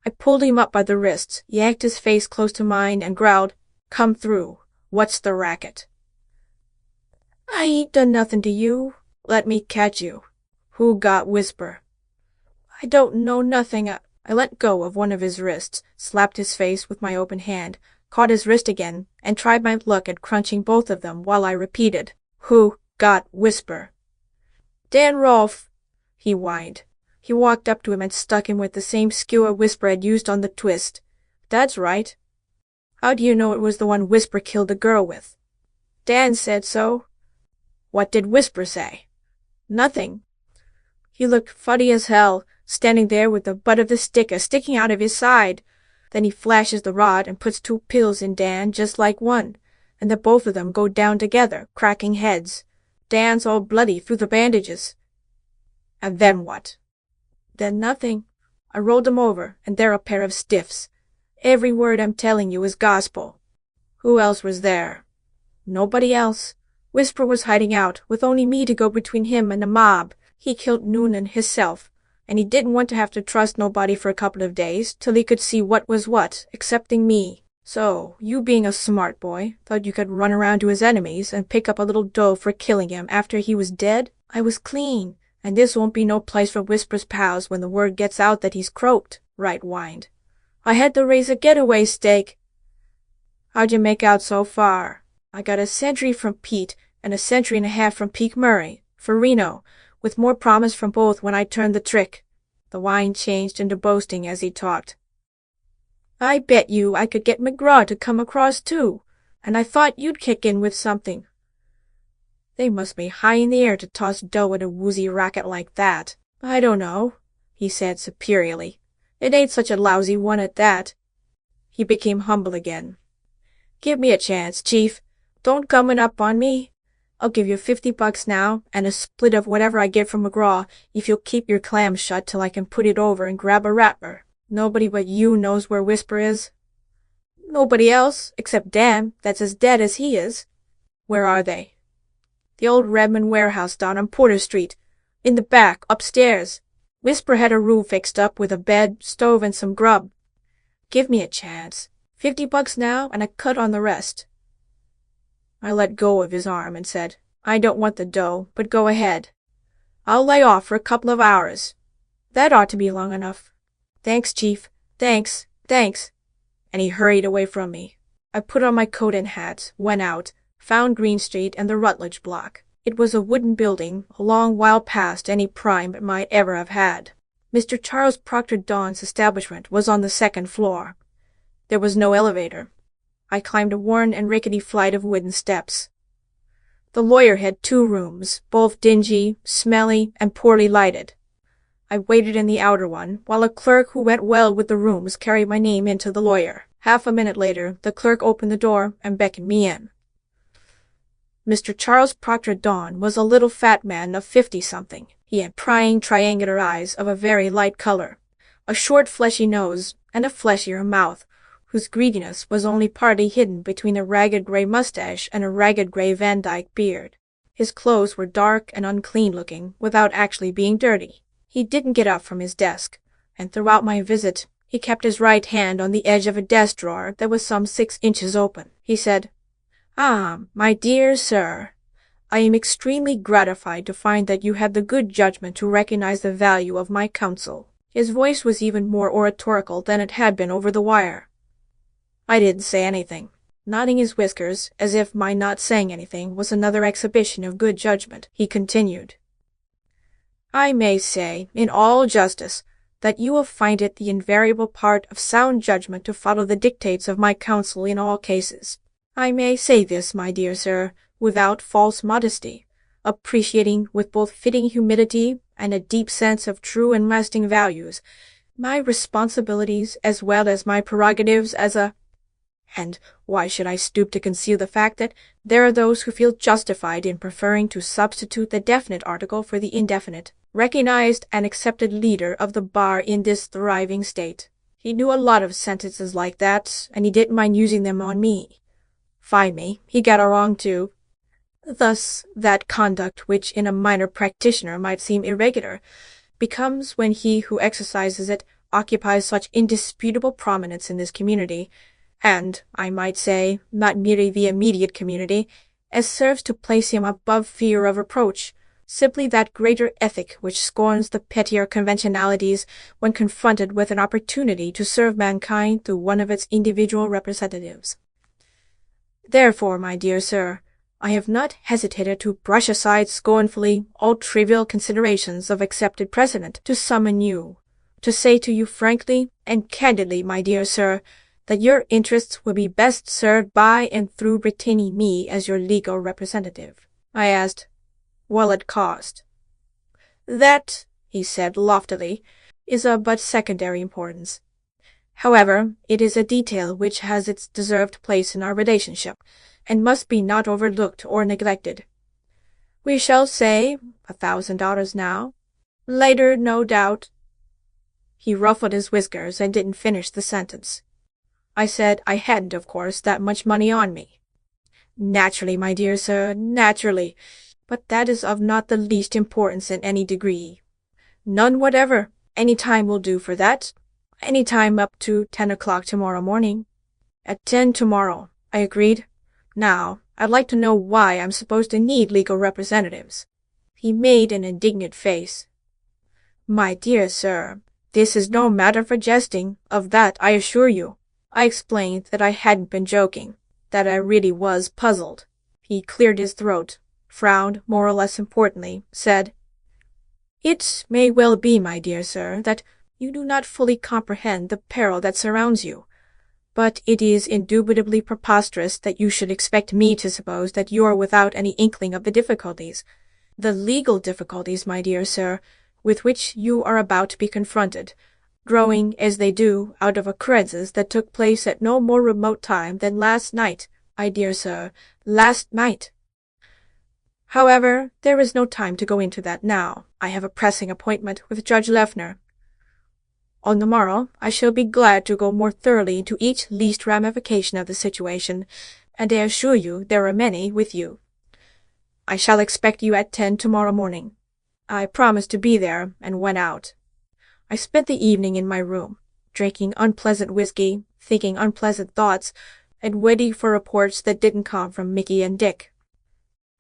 I pulled him up by the wrists, yanked his face close to mine, and growled, Come through. What's the racket? I ain't done nothing to you. Let me catch you. Who got Whisper? I don't know nothing. I let go of one of his wrists, slapped his face with my open hand, caught his wrist again, and tried my luck at crunching both of them while I repeated, Who got Whisper? Dan Rolfe, he whined. He walked up to him and stuck him with the same skewer Whisper had used on the twist. That's right. How do you know it was the one Whisper killed the girl with? Dan said so. What did Whisper say? Nothing. He looked funny as hell, standing there with the butt of the stick sticking out of his side. Then he flashes the rod and puts 2 pills in Dan just like one, and the both of them go down together, cracking heads. Dan's all bloody through the bandages. And then what? Then nothing. I rolled him over, and they're a pair of stiffs. Every word I'm telling you is gospel. Who else was there? Nobody else. Whisper was hiding out, with only me to go between him and the mob. He killed Noonan hisself, and he didn't want to have to trust nobody for a couple of days, till he could see what was what, excepting me. So, you being a smart boy, thought you could run around to his enemies and pick up a little dough for killing him after he was dead? I was clean, and this won't be no place for Whisper's pals when the word gets out that he's croaked, Wright whined. I had to raise a getaway stake. How'd you make out so far? I got a century from Pete and a century and a half from Peak Murray, for Reno, with more promise from both when I turned the trick. The whine changed into boasting as he talked. I bet you I could get McGraw to come across too, and I thought you'd kick in with something. They must be high in the air to toss dough at a woozy racket like that. I don't know, he said superiorly. It ain't such a lousy one at that. He became humble again. Give me a chance, Chief. Don't coming up on me. I'll give you $50 now, and a split of whatever I get from McGraw if you'll keep your clams shut till I can put it over and grab a rapper. Nobody but you knows where Whisper is. Nobody else, except Dan, that's as dead as he is. Where are they? The old Redmond warehouse down on Porter Street. In the back, upstairs. Whisper had a room fixed up with a bed, stove, and some grub. Give me a chance. $50 now, and a cut on the rest. I let go of his arm and said, I don't want the dough, but go ahead. I'll lay off for a couple of hours. That ought to be long enough. Thanks, Chief. Thanks. And he hurried away from me. I put on my coat and hat, went out, found Green Street and the Rutledge block. It was a wooden building, a long while past any prime it might ever have had. Mr. Charles Proctor Dawn's establishment was on the 2nd floor. There was no elevator. I climbed a worn and rickety flight of wooden steps. The lawyer had 2 rooms, both dingy, smelly, and poorly lighted. I waited in the outer one, while a clerk who went well with the rooms carried my name into the lawyer. Half a minute later, the clerk opened the door and beckoned me in. Mr. Charles Proctor Dawn was a little fat man of 50-something. He had prying triangular eyes of a very light color, a short fleshy nose, and a fleshier mouth, whose greediness was only partly hidden between a ragged gray mustache and a ragged gray Van Dyke beard. His clothes were dark and unclean-looking, without actually being dirty. He didn't get up from his desk, and throughout my visit he kept his right hand on the edge of a desk drawer that was some 6 inches open. He said, my dear sir, I am extremely gratified to find that you had the good judgment to recognize the value of my counsel." His voice was even more oratorical than it had been over the wire. I didn't say anything. Nodding his whiskers, as if my not saying anything was another exhibition of good judgment, he continued. "I may say, in all justice, that you will find it the invariable part of sound judgment to follow the dictates of my counsel in all cases. I may say this, my dear sir, without false modesty, appreciating with both fitting humility and a deep sense of true and lasting values my responsibilities as well as my prerogatives as a— and why should I stoop to conceal the fact that there are those who feel justified in preferring to substitute the definite article for the indefinite, recognized and accepted leader of the bar in this thriving state. He knew a lot of sentences like that, and he didn't mind using them on me. Find me, he got it wrong too. Thus, that conduct which in a minor practitioner might seem irregular, becomes, when he who exercises it occupies such indisputable prominence in this community, and, I might say, not merely the immediate community, as serves to place him above fear of reproach, simply that greater ethic which scorns the pettier conventionalities when confronted with an opportunity to serve mankind through one of its individual representatives. Therefore, my dear sir, I have not hesitated to brush aside scornfully all trivial considerations of accepted precedent to summon you, to say to you frankly and candidly, my dear sir, that your interests will be best served by and through retaining me as your legal representative." I asked, "What it cost?" "That," he said loftily, "is of but secondary importance. However, it is a detail which has its deserved place in our relationship, and must be not overlooked or neglected. We shall say $1,000 now. Later, no doubt—" He ruffled his whiskers and didn't finish the sentence. I said I hadn't, of course, that much money on me. "Naturally, my dear sir, naturally, but that is of not the least importance in any degree. None whatever. Any time will do for that. Any time up to 10 o'clock tomorrow morning." "At 10 tomorrow," I agreed. "Now, I'd like to know why I'm supposed to need legal representatives." He made an indignant face. "My dear sir, this is no matter for jesting, of that I assure you." I explained that I hadn't been joking, that I really was puzzled. He cleared his throat, frowned more or less importantly, said, "It may well be, my dear sir, that you do not fully comprehend the peril that surrounds you, but it is indubitably preposterous that you should expect me to suppose that you are without any inkling of the difficulties, the legal difficulties, my dear sir, with which you are about to be confronted, growing, as they do, out of occurrences that took place at no more remote time than last night, my dear sir, last night. However, there is no time to go into that now. I have a pressing appointment with Judge Leffner. On the morrow, I shall be glad to go more thoroughly into each least ramification of the situation, and I assure you there are many with you. I shall expect you at 10 tomorrow morning." I promised to be there, and went out. I spent the evening in my room, drinking unpleasant whiskey, thinking unpleasant thoughts, and waiting for reports that didn't come from Mickey and Dick.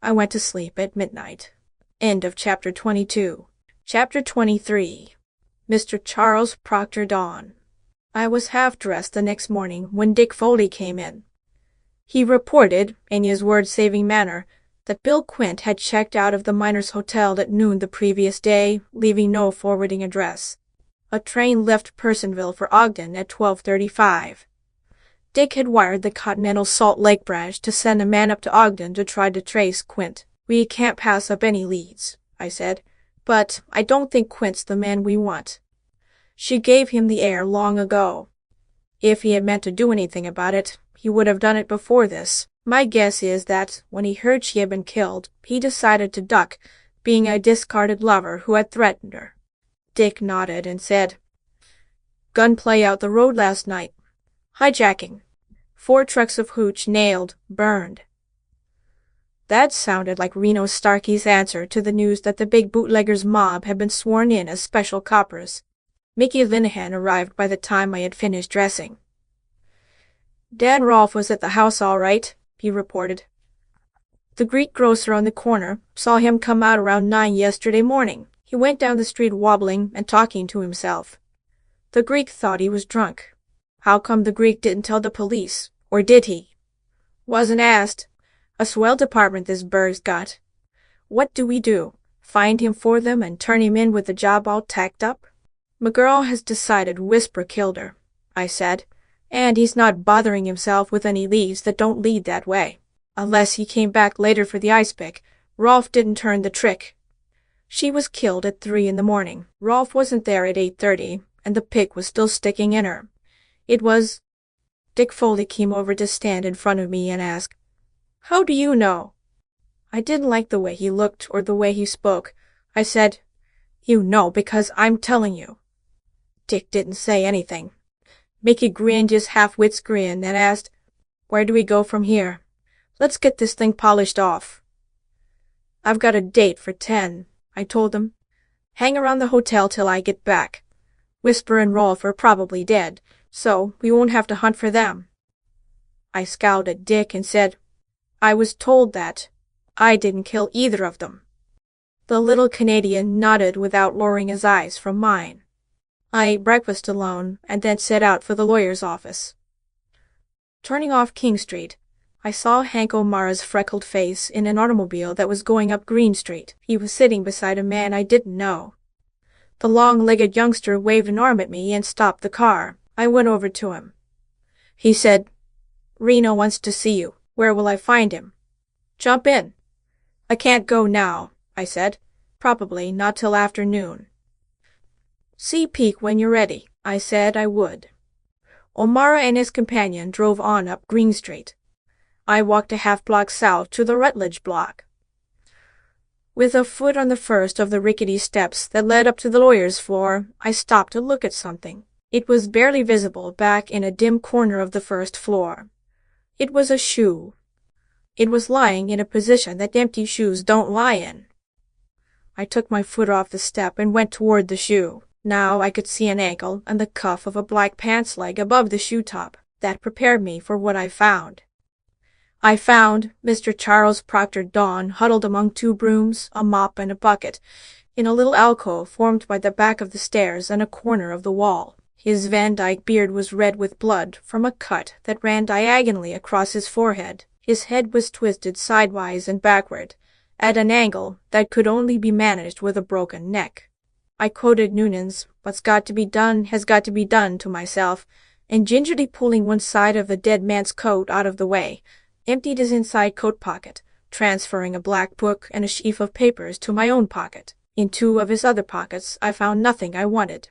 I went to sleep at midnight. End of Chapter 22. Chapter 23. Mr. Charles Proctor Dawn. I was half-dressed the next morning when Dick Foley came in. He reported, in his word-saving manner, that Bill Quint had checked out of the Miners' Hotel at noon the previous day, leaving no forwarding address. A train left Poisonville for Ogden at 12:35. Dick had wired the Continental Salt Lake branch to send a man up to Ogden to try to trace Quint. "We can't pass up any leads," I said, "but I don't think Quint's the man we want." She gave him the air long ago. If he had meant to do anything about it, he would have done it before this. My guess is that, when he heard she had been killed, he decided to duck, being a discarded lover who had threatened her. Dick nodded and said, "Gunplay out the road last night. Hijacking. 4 trucks of hooch nailed, burned." That sounded like Reno Starkey's answer to the news that the big bootleggers' mob had been sworn in as special coppers. Mickey Linehan arrived by the time I had finished dressing. "Dan Rolfe was at the house all right," he reported. The Greek grocer on the corner saw him come out around 9 yesterday morning. He went down the street wobbling and talking to himself. The Greek thought he was drunk. How come the Greek didn't tell the police? Or did he? Wasn't asked. A swell department this burg's got. What do we do? Find him for them and turn him in with the job all tacked up? McGurl has decided Whisper killed her, I said, and he's not bothering himself with any leads that don't lead that way. Unless he came back later for the ice pick, Rolf didn't turn the trick. She was killed at 3 in the morning. Rolf wasn't there at 8:30, and the pick was still sticking in her. It was... Dick Foley came over to stand in front of me and ask, "How do you know?" I didn't like the way he looked or the way he spoke. I said, "You know because I'm telling you." Dick didn't say anything. Mickey grinned his half-wits grin and asked, "Where do we go from here? Let's get this thing polished off." "I've got a date for 10, I told him. "Hang around the hotel till I get back. Whisper and Rolf are probably dead, so we won't have to hunt for them." I scowled at Dick and said, "I was told that. I didn't kill either of them." The little Canadian nodded without lowering his eyes from mine. I ate breakfast alone and then set out for the lawyer's office. Turning off King Street, I saw Hank O'Mara's freckled face in an automobile that was going up Green Street. He was sitting beside a man I didn't know. The long-legged youngster waved an arm at me and stopped the car. I went over to him. He said, "Reno wants to see you. Where will I find him?" "Jump in." "I can't go now," I said. "Probably not till afternoon." "See Peak when you're ready," I said I would. O'Mara and his companion drove on up Green Street. I walked a half-block south to the Rutledge block. With a foot on the first of the rickety steps that led up to the lawyer's floor, I stopped to look at something. It was barely visible back in a dim corner of the first floor. It was a shoe. It was lying in a position that empty shoes don't lie in. I took my foot off the step and went toward the shoe. Now I could see an ankle and the cuff of a black pants leg above the shoe top. That prepared me for what I found. I found Mr. Charles Proctor Dawn huddled among 2 brooms, a mop, and a bucket, in a little alcove formed by the back of the stairs and a corner of the wall. His Van Dyke beard was red with blood from a cut that ran diagonally across his forehead. His head was twisted sidewise and backward, at an angle that could only be managed with a broken neck. I quoted Noonan's "What's got to be done has got to be done" to myself, and gingerly pulling one side of the dead man's coat out of the way, emptied his inside coat pocket, transferring a black book and a sheaf of papers to my own pocket. In 2 of his other pockets I found nothing I wanted.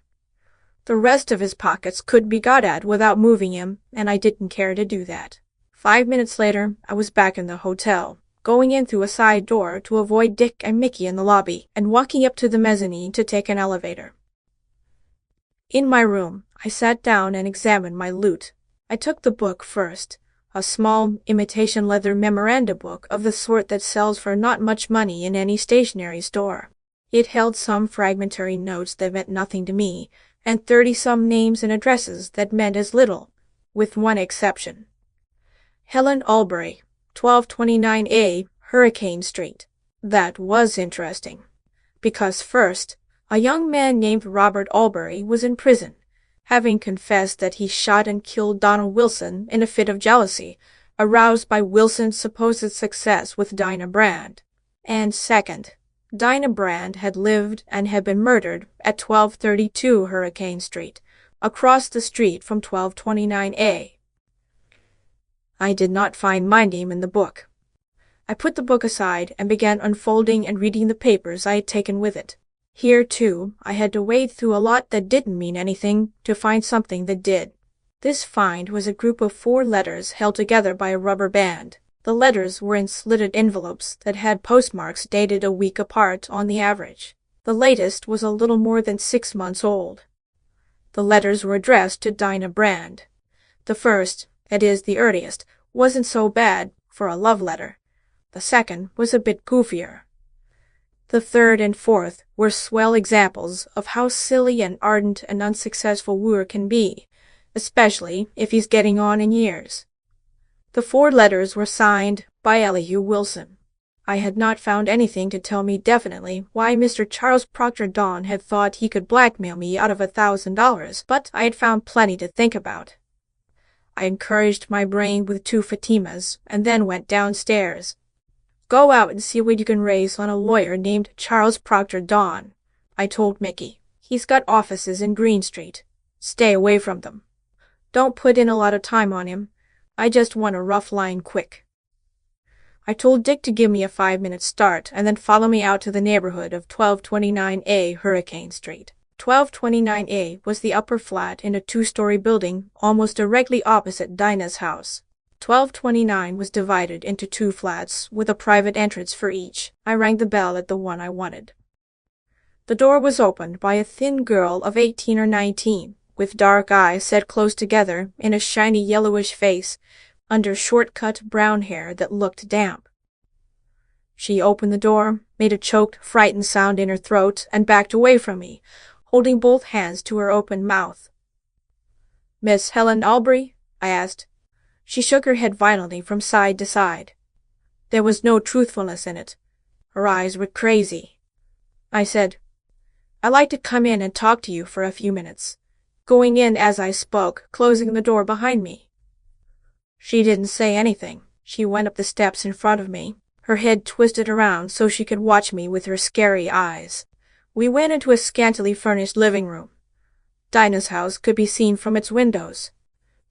The rest of his pockets could be got at without moving him, and I didn't care to do that. 5 minutes later, I was back in the hotel, going in through a side door to avoid Dick and Mickey in the lobby, and walking up to the mezzanine to take an elevator. In my room, I sat down and examined my loot. I took the book first, a small imitation leather memoranda book of the sort that sells for not much money in any stationery store. It held some fragmentary notes that meant nothing to me, and 30-some names and addresses that meant as little, with one exception. Helen Albury, 1229A, Hurricane Street. That was interesting. Because first, a young man named Robert Albury was in prison, having confessed that he shot and killed Donald Wilson in a fit of jealousy, aroused by Wilson's supposed success with Dinah Brand. And second, Dinah Brand had lived and had been murdered at 1232 Hurricane Street, across the street from 1229A. I did not find my name in the book. I put the book aside and began unfolding and reading the papers I had taken with it. Here, too, I had to wade through a lot that didn't mean anything to find something that did. This find was a group of 4 letters held together by a rubber band. The letters were in slitted envelopes that had postmarks dated a week apart on the average. The latest was a little more than 6 months old. The letters were addressed to Dinah Brand. The first, that is, the earliest, wasn't so bad for a love letter. The second was a bit goofier. The third and fourth were swell examples of how silly and ardent an unsuccessful wooer can be, especially if he's getting on in years. The 4 letters were signed by Elihu Wilson. I had not found anything to tell me definitely why Mr. Charles Proctor Dawn had thought he could blackmail me out of $1,000, but I had found plenty to think about. I encouraged my brain with 2 Fatimas and then went downstairs. "Go out and see what you can raise on a lawyer named Charles Proctor Dawn," I told Mickey. "He's got offices in Green Street. Stay away from them. Don't put in a lot of time on him. I just want a rough line quick." I told Dick to give me a 5-minute start and then follow me out to the neighborhood of 1229A Hurricane Street. 1229A was the upper flat in a 2-story building almost directly opposite Dinah's house. 1229 was divided into 2 flats with a private entrance for each. I rang the bell at the one I wanted. The door was opened by a thin girl of 18 or 19, with dark eyes set close together in a shiny yellowish face under short-cut brown hair that looked damp. She opened the door, made a choked, frightened sound in her throat, and backed away from me, holding both hands to her open mouth. "Miss Helen Albury?" I asked. She shook her head violently from side to side. There was no truthfulness in it. Her eyes were crazy. I said, "I'd like to come in and talk to you for a few minutes," going in as I spoke, closing the door behind me. She didn't say anything. She went up the steps in front of me, her head twisted around so she could watch me with her scary eyes. We went into a scantily furnished living room. Dinah's house could be seen from its windows.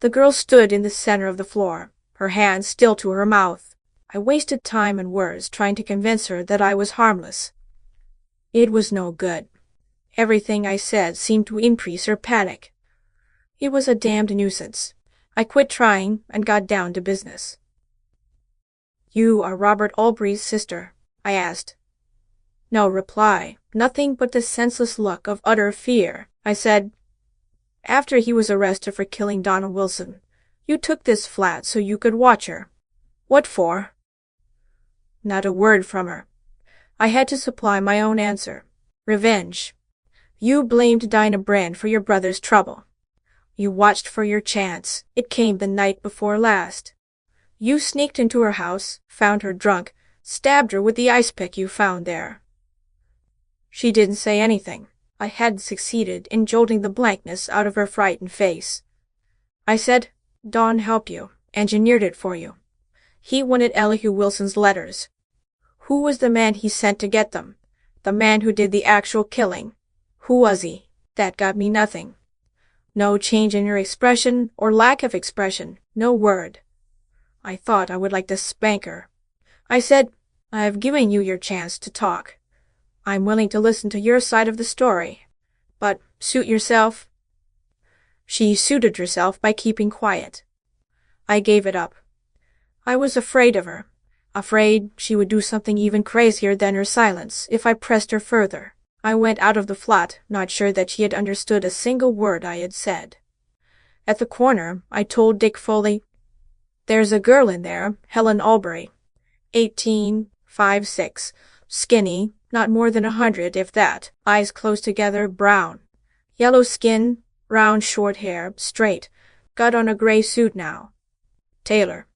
The girl stood in the center of the floor, her hands still to her mouth. I wasted time and words trying to convince her that I was harmless. It was no good. Everything I said seemed to increase her panic. It was a damned nuisance. I quit trying and got down to business. "You are Robert Albury's sister?" I asked. No reply, nothing but the senseless look of utter fear. I said, "After he was arrested for killing Donna Wilson, you took this flat so you could watch her. What for?" Not a word from her. I had to supply my own answer. Revenge. "You blamed Dinah Brand for your brother's trouble. You watched for your chance. It came the night before last. You sneaked into her house, found her drunk, stabbed her with the ice pick you found there." She didn't say anything. I hadn't succeeded in jolting the blankness out of her frightened face. I said, "Don helped you, engineered it for you. He wanted Elihu Wilson's letters. Who was the man he sent to get them? The man who did the actual killing. Who was he?" That got me nothing. No change in her expression or lack of expression, no word. I thought I would like to spank her. I said, "I have given you your chance to talk. I'm willing to listen to your side of the story. But suit yourself." She suited herself by keeping quiet. I gave it up. I was afraid of her, afraid she would do something even crazier than her silence if I pressed her further. I went out of the flat, not sure that she had understood a single word I had said. At the corner, I told Dick Foley, "There's a girl in there, Helen Albury, 18, 5'6", skinny, not more than 100 if that, eyes close together, brown. Yellow skin, round short hair, straight, got on a gray suit now. Taylor,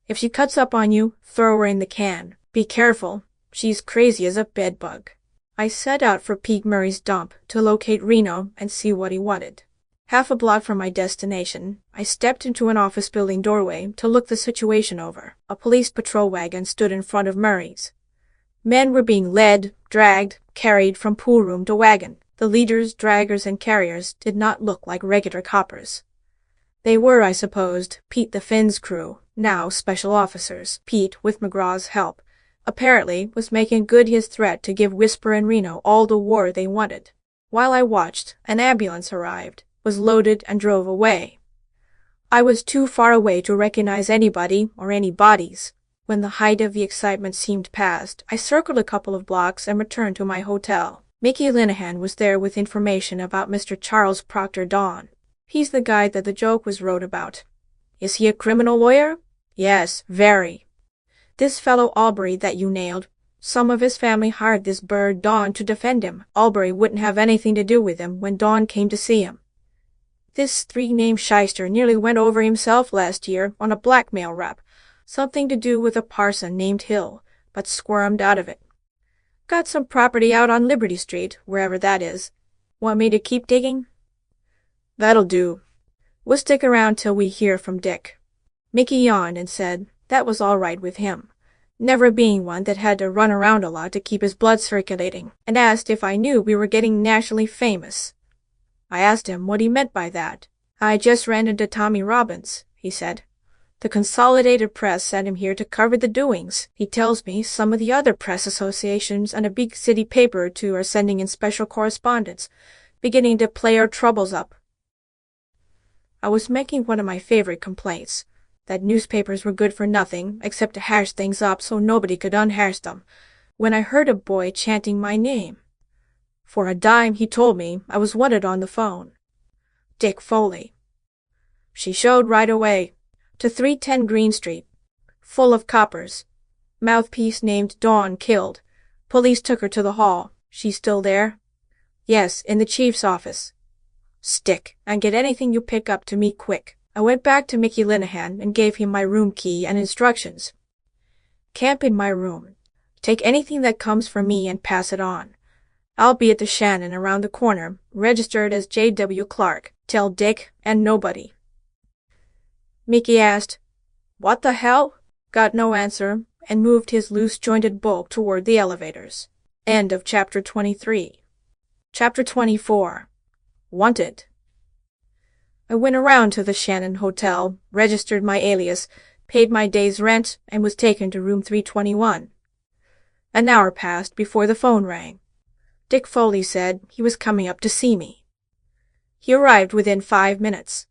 if she cuts up on you, throw her in the can. Be careful, she's crazy as a bedbug." I set out for Pete Murray's dump to locate Reno and see what he wanted. Half a block from my destination, I stepped into an office building doorway to look the situation over. A police patrol wagon stood in front of Murray's. Men were being led, dragged, carried from pool room to wagon. The leaders, draggers, and carriers did not look like regular coppers. They were, I supposed, Pete the Finn's crew, now special officers. Pete, with McGraw's help, apparently was making good his threat to give Whisper and Reno all the war they wanted. While I watched, an ambulance arrived, was loaded, and drove away. I was too far away to recognize anybody or any bodies. When the height of the excitement seemed past, I circled a couple of blocks and returned to my hotel. Mickey Linehan was there with information about Mr. Charles Proctor Dawn. He's the guy that the joke was wrote about. "Is he a criminal lawyer?" "Yes, very. This fellow Albury that you nailed, some of his family hired this bird Dawn to defend him. Albury wouldn't have anything to do with him when Dawn came to see him. This three-name shyster nearly went over himself last year on a blackmail rap, something to do with a parson named Hill, but squirmed out of it. Got some property out on Liberty Street, wherever that is. Want me to keep digging? That'll do. We'll stick around till we hear from Dick. Mickey yawned and said that was all right with him, never being one that had to run around a lot to keep his blood circulating, and asked if I knew we were getting nationally famous. I asked him what he meant by that. I just ran into Tommy Robbins, he said. The Consolidated Press sent him here to cover the doings. He tells me some of the other press associations and a big city paper or two are sending in special correspondents, beginning to play our troubles up. I was making one of my favorite complaints, that newspapers were good for nothing except to hash things up so nobody could unhash them, when I heard a boy chanting my name. For a dime he told me I was wanted on the phone. Dick Foley. She showed right away, to 310 Green Street, full of coppers. Mouthpiece named Dawn killed. Police took her to the hall. She's still there? Yes, in the chief's office. Stick, and get anything you pick up to me quick. I went back to Mickey Linehan and gave him my room key and instructions. Camp in my room. Take anything that comes for me and pass it on. I'll be at the Shannon around the corner, registered as J.W. Clark. Tell Dick and nobody. Mickey asked, "What the hell?" Got no answer, and moved his loose-jointed bulk toward the elevators. End of Chapter 23. Chapter 24. Wanted. I went around to the Shannon Hotel, registered my alias, paid my day's rent, and was taken to room 321. An hour passed before the phone rang. Dick Foley said he was coming up to see me. He arrived within 5 minutes.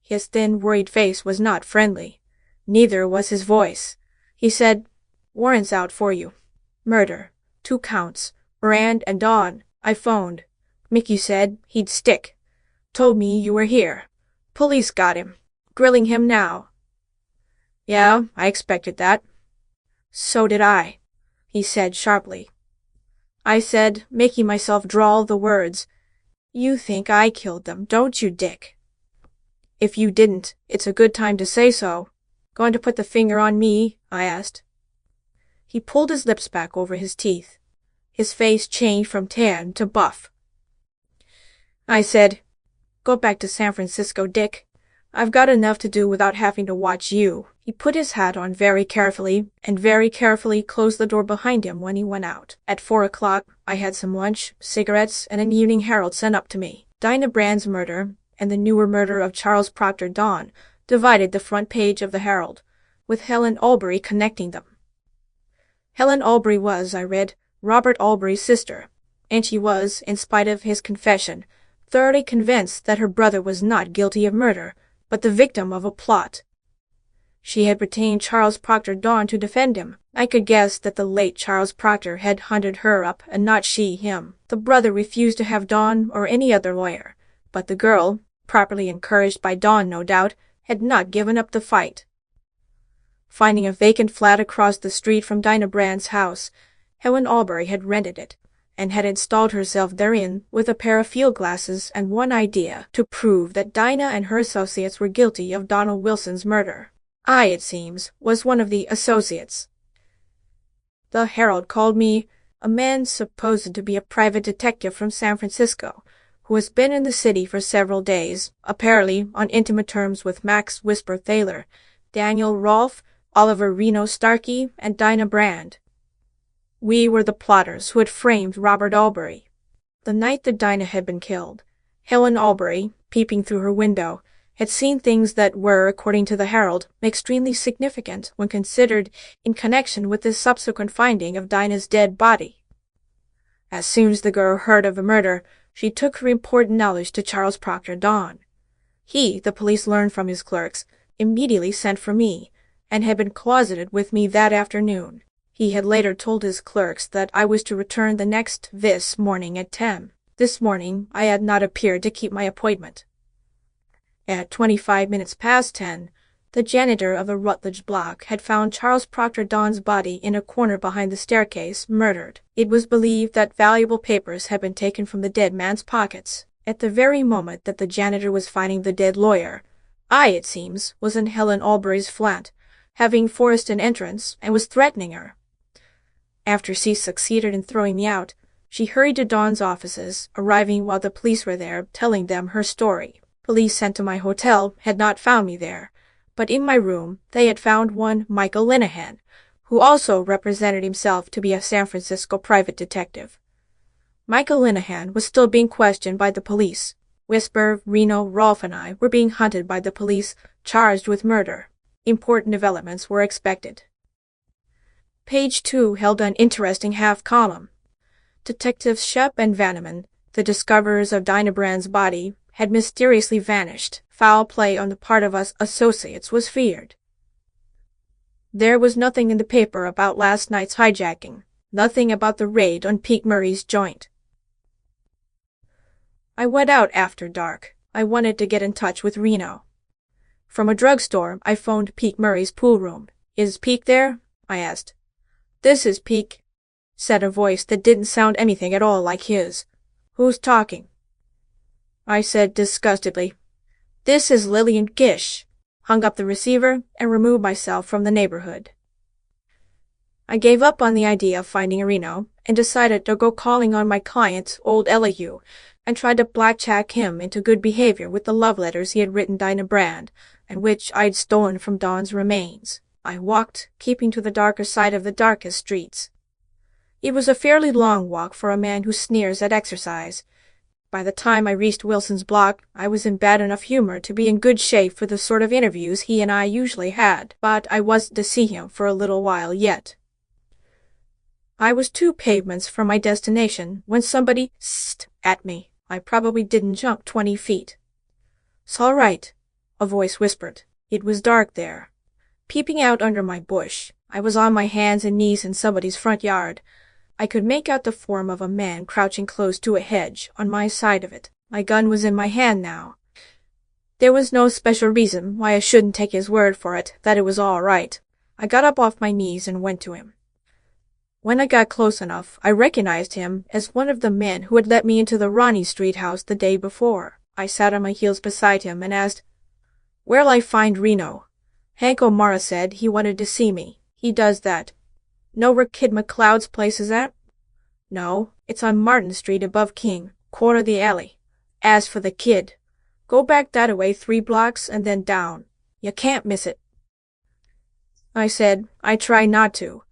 His thin, worried face was not friendly. Neither was his voice. He said, "Warrant's out for you. Murder. 2 counts. Rand and Dawn. I phoned. Mickey said he'd stick. Told me you were here. Police got him. Grilling him now." "Yeah, I expected that." "So did I," he said sharply. I said, making myself drawl the words, "You think I killed them, don't you, Dick?" "If you didn't, it's a good time to say so. Going to put the finger on me?" I asked. He pulled his lips back over his teeth. His face changed from tan to buff. I said, "Go back to San Francisco, Dick. I've got enough to do without having to watch you." He put his hat on very carefully, and very carefully closed the door behind him when he went out. At 4 o'clock, I had some lunch, cigarettes, and an evening Herald sent up to me. Dinah Brand's murder and the newer murder of Charles Proctor Dawn divided the front page of the Herald, with Helen Albury connecting them. Helen Albury was, I read, Robert Albury's sister, and she was, in spite of his confession, thoroughly convinced that her brother was not guilty of murder, but the victim of a plot. She had retained Charles Proctor Dawn to defend him. I could guess that the late Charles Proctor had hunted her up and not she him. The brother refused to have Dawn or any other lawyer, but the girl, properly encouraged by Dawn no doubt, had not given up the fight. Finding a vacant flat across the street from Dinah Brand's house, Helen Albury had rented it, and had installed herself therein with a pair of field glasses and one idea, to prove that Dinah and her associates were guilty of Donald Wilson's murder. I, it seems, was one of the associates. The Herald called me a man supposed to be a private detective from San Francisco, who has been in the city for several days, apparently on intimate terms with Max Whisper Thaler, Daniel Rolfe, Oliver Reno Starkey, and Dinah Brand. We were the plotters who had framed Robert Albury. The night that Dinah had been killed, Helen Albury, peeping through her window, had seen things that were, according to the Herald, extremely significant when considered in connection with the subsequent finding of Dinah's dead body. As soon as the girl heard of the murder, she took her important knowledge to Charles Proctor Dawn. He, the police learned from his clerks, immediately sent for me, and had been closeted with me that afternoon. He had later told his clerks that I was to return the next this morning at 10. This morning I had not appeared to keep my appointment. At 25 minutes past 10, the janitor of the Rutledge block had found Charles Proctor Dawn's body in a corner behind the staircase, murdered. It was believed that valuable papers had been taken from the dead man's pockets. At the very moment that the janitor was finding the dead lawyer, I, it seems, was in Helen Albury's flat, having forced an entrance, and was threatening her. After she succeeded in throwing me out, she hurried to Dawn's offices, arriving while the police were there, telling them her story. Police sent to my hotel had not found me there, but in my room they had found one Michael Linehan, who also represented himself to be a San Francisco private detective. Michael Linehan was still being questioned by the police. Whisper, Reno, Rolf, and I were being hunted by the police, charged with murder. Important developments were expected. Page 2 held an interesting half-column. Detectives Shep and Vanneman, the discoverers of Dinah Brand's body, had mysteriously vanished. Foul play on the part of us associates was feared. There was nothing in the paper about last night's hijacking, nothing about the raid on Pete Murray's joint. I went out after dark. I wanted to get in touch with Reno. From a drugstore, I phoned Pete Murray's pool room. "Is Pete there?" I asked. "This is Pete," said a voice that didn't sound anything at all like his. "Who's talking?" I said disgustedly, "This is Lillian Gish," hung up the receiver, and removed myself from the neighborhood. I gave up on the idea of finding Reno and decided to go calling on my client, old Elihu, and try to blackjack him into good behavior with the love letters he had written Dinah Brand, and which I'd stolen from Dawn's remains. I walked, keeping to the darker side of the darkest streets. It was a fairly long walk for a man who sneers at exercise. By the time I reached Wilson's block, I was in bad enough humor to be in good shape for the sort of interviews he and I usually had, but I wasn't to see him for a little while yet. I was 2 pavements from my destination when somebody "ssed" at me. I probably didn't jump 20 feet. "'S all right," a voice whispered. It was dark there. Peeping out under my bush, I was on my hands and knees in somebody's front yard. I could make out the form of a man crouching close to a hedge on my side of it. My gun was in my hand now. There was no special reason why I shouldn't take his word for it that it was all right. I got up off my knees and went to him. When I got close enough, I recognized him as one of the men who had let me into the Ronnie Street house the day before. I sat on my heels beside him and asked, "Where'll I find Reno?" Hank O'Mara said he wanted to see me. He does that. Know where Kid McLeod's place is at? No, it's on Martin Street above King, corner of the alley. As for the kid, go back that-a-way 3 blocks and then down. You can't miss it. I said I try not to,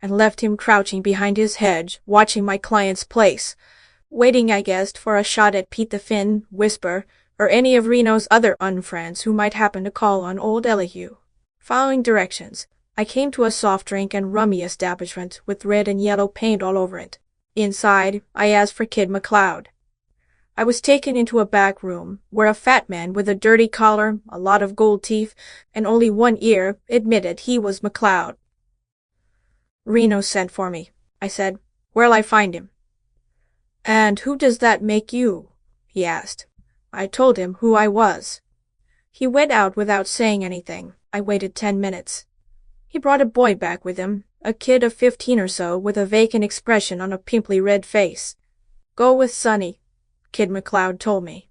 and left him crouching behind his hedge, watching my client's place, waiting, I guessed, for a shot at Pete the Finn, Whisper, or any of Reno's other unfriends who might happen to call on old Elihu. Following directions, I came to a soft drink and rummy establishment with red and yellow paint all over it. Inside, I asked for Kid McLeod. I was taken into a back room where a fat man with a dirty collar, a lot of gold teeth, and only one ear admitted he was McLeod. "Reno sent for me," I said. "Where'll I find him?" "And who does that make you?" he asked. I told him who I was. He went out without saying anything. I waited 10 minutes. He brought a boy back with him, a kid of 15 or so with a vacant expression on a pimply red face. "Go with Sonny," Kid McLeod told me.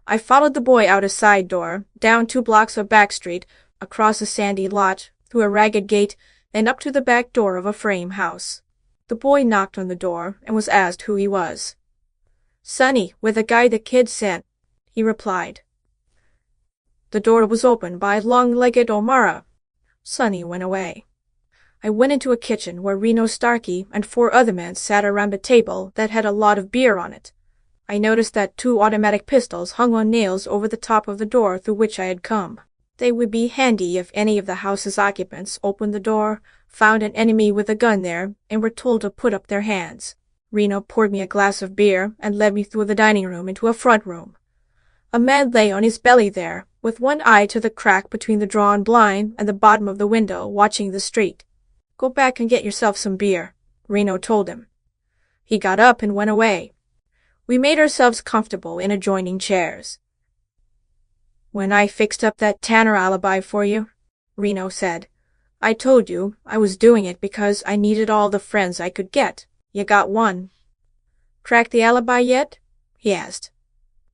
I followed the boy out a side door, down 2 blocks of back street, across a sandy lot, through a ragged gate, and up to the back door of a frame house. The boy knocked on the door and was asked who he was. "Sonny, with a guy the kid sent," he replied. The door was opened by long-legged O'Mara. Sonny went away. I went into a kitchen where Reno Starkey and 4 other men sat around a table that had a lot of beer on it. I noticed that 2 automatic pistols hung on nails over the top of the door through which I had come. They would be handy if any of the house's occupants opened the door, found an enemy with a gun there, and were told to put up their hands. Reno poured me a glass of beer and led me through the dining room into a front room. A man lay on his belly there, with one eye to the crack between the drawn blind and the bottom of the window, watching the street. "Go back and get yourself some beer," Reno told him. He got up and went away. We made ourselves comfortable in adjoining chairs. "When I fixed up that Tanner alibi for you," Reno said, "I told you I was doing it because I needed all the friends I could get. You got one." "Cracked the alibi yet?" he asked.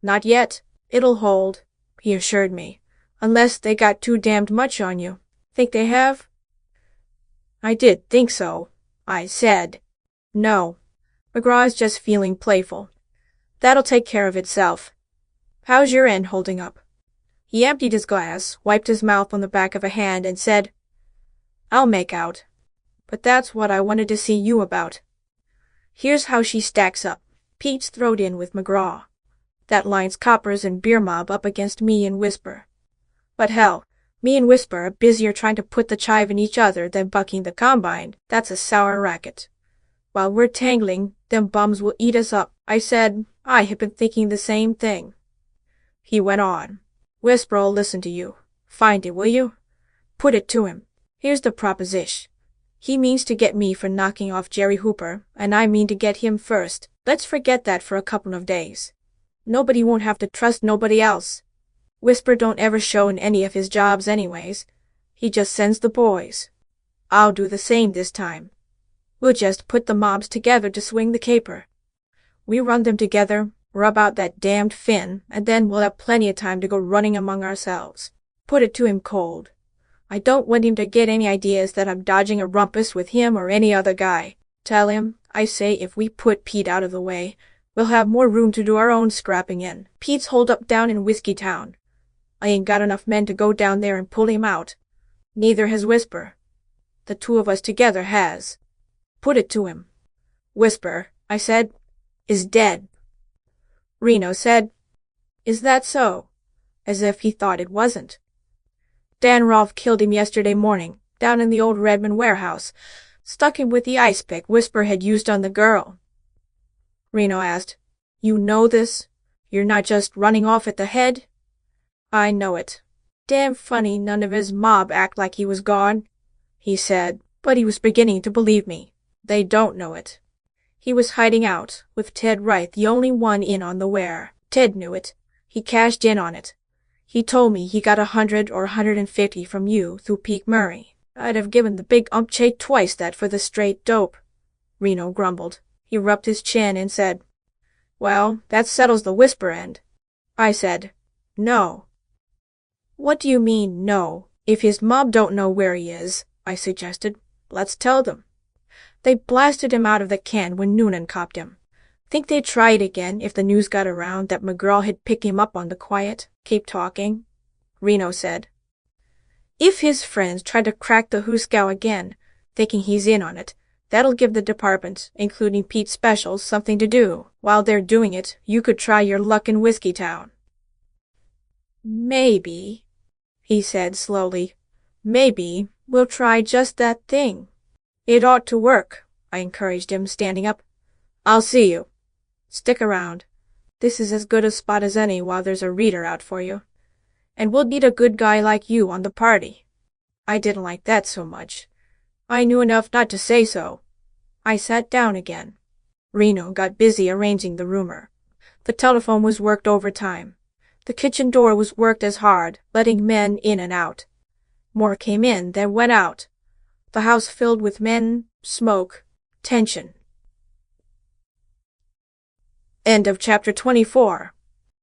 "Not yet. It'll hold," he assured me, "unless they got too damned much on you. Think they have?" I did think so. I said. No. McGraw's just feeling playful. That'll take care of itself. How's your end holding up? He emptied his glass, wiped his mouth on the back of a hand, and said, I'll make out. But that's what I wanted to see you about. Here's how she stacks up. Pete's throwed in with McGraw. That lines Coppers and Beer Mob up against me and Whisper. But hell, me and Whisper are busier trying to put the chive in each other than bucking the Combine. That's a sour racket. While we're tangling, them bums will eat us up. I said, I had been thinking the same thing. He went on. Whisper'll listen to you. Find it, will you? Put it to him. Here's the proposition. He means to get me for knocking off Jerry Hooper, and I mean to get him first. Let's forget that for a couple of days. Nobody won't have to trust nobody else. Whisper don't ever show in any of his jobs anyways. He just sends the boys. I'll do the same this time. We'll just put the mobs together to swing the caper. We run them together, rub out that damned Finn, and then we'll have plenty of time to go running among ourselves. Put it to him cold. I don't want him to get any ideas that I'm dodging a rumpus with him or any other guy. Tell him, I say, if we put Pete out of the way, we'll have more room to do our own scrapping in. Pete's holed up down in Whiskey Town. I ain't got enough men to go down there and pull him out. Neither has Whisper. The two of us together has. Put it to him. Whisper, I said, is dead. Reno said, Is that so? As if he thought it wasn't. Dan Rolfe killed him yesterday morning, down in the old Redmond warehouse. Stuck him with the ice pick Whisper had used on the girl. Reno asked, You know this? You're not just running off at the head? I know it. Damn funny none of his mob act like he was gone, he said, but he was beginning to believe me. They don't know it. He was hiding out, with Ted Wright the only one in on the ware. Ted knew it. He cashed in on it. He told me he got 100 or 150 from you through Pete Murray. I'd have given the big umpchay twice that for the straight dope. Reno grumbled. He rubbed his chin and said, Well, that settles the Whisper end. I said, No. What do you mean, no? If his mob don't know where he is, I suggested, let's tell them. They blasted him out of the can when Noonan copped him. Think they'd try it again if the news got around that McGraw had picked him up on the quiet? Keep talking, Reno said. If his friends try to crack the Hooskow again, thinking he's in on it, that'll give the department, including Pete's specials, something to do. While they're doing it, you could try your luck in Whiskey Town. Maybe, he said slowly. Maybe we'll try just that thing. It ought to work, I encouraged him, standing up. I'll see you. Stick around. This is as good a spot as any while there's a reader out for you. And we'll need a good guy like you on the party. I didn't like that so much. I knew enough not to say so. I sat down again. Reno got busy arranging the rumor. The telephone was worked overtime. The kitchen door was worked as hard, letting men in and out. More came in than went out. The house filled with men, smoke, tension. End of chapter 24.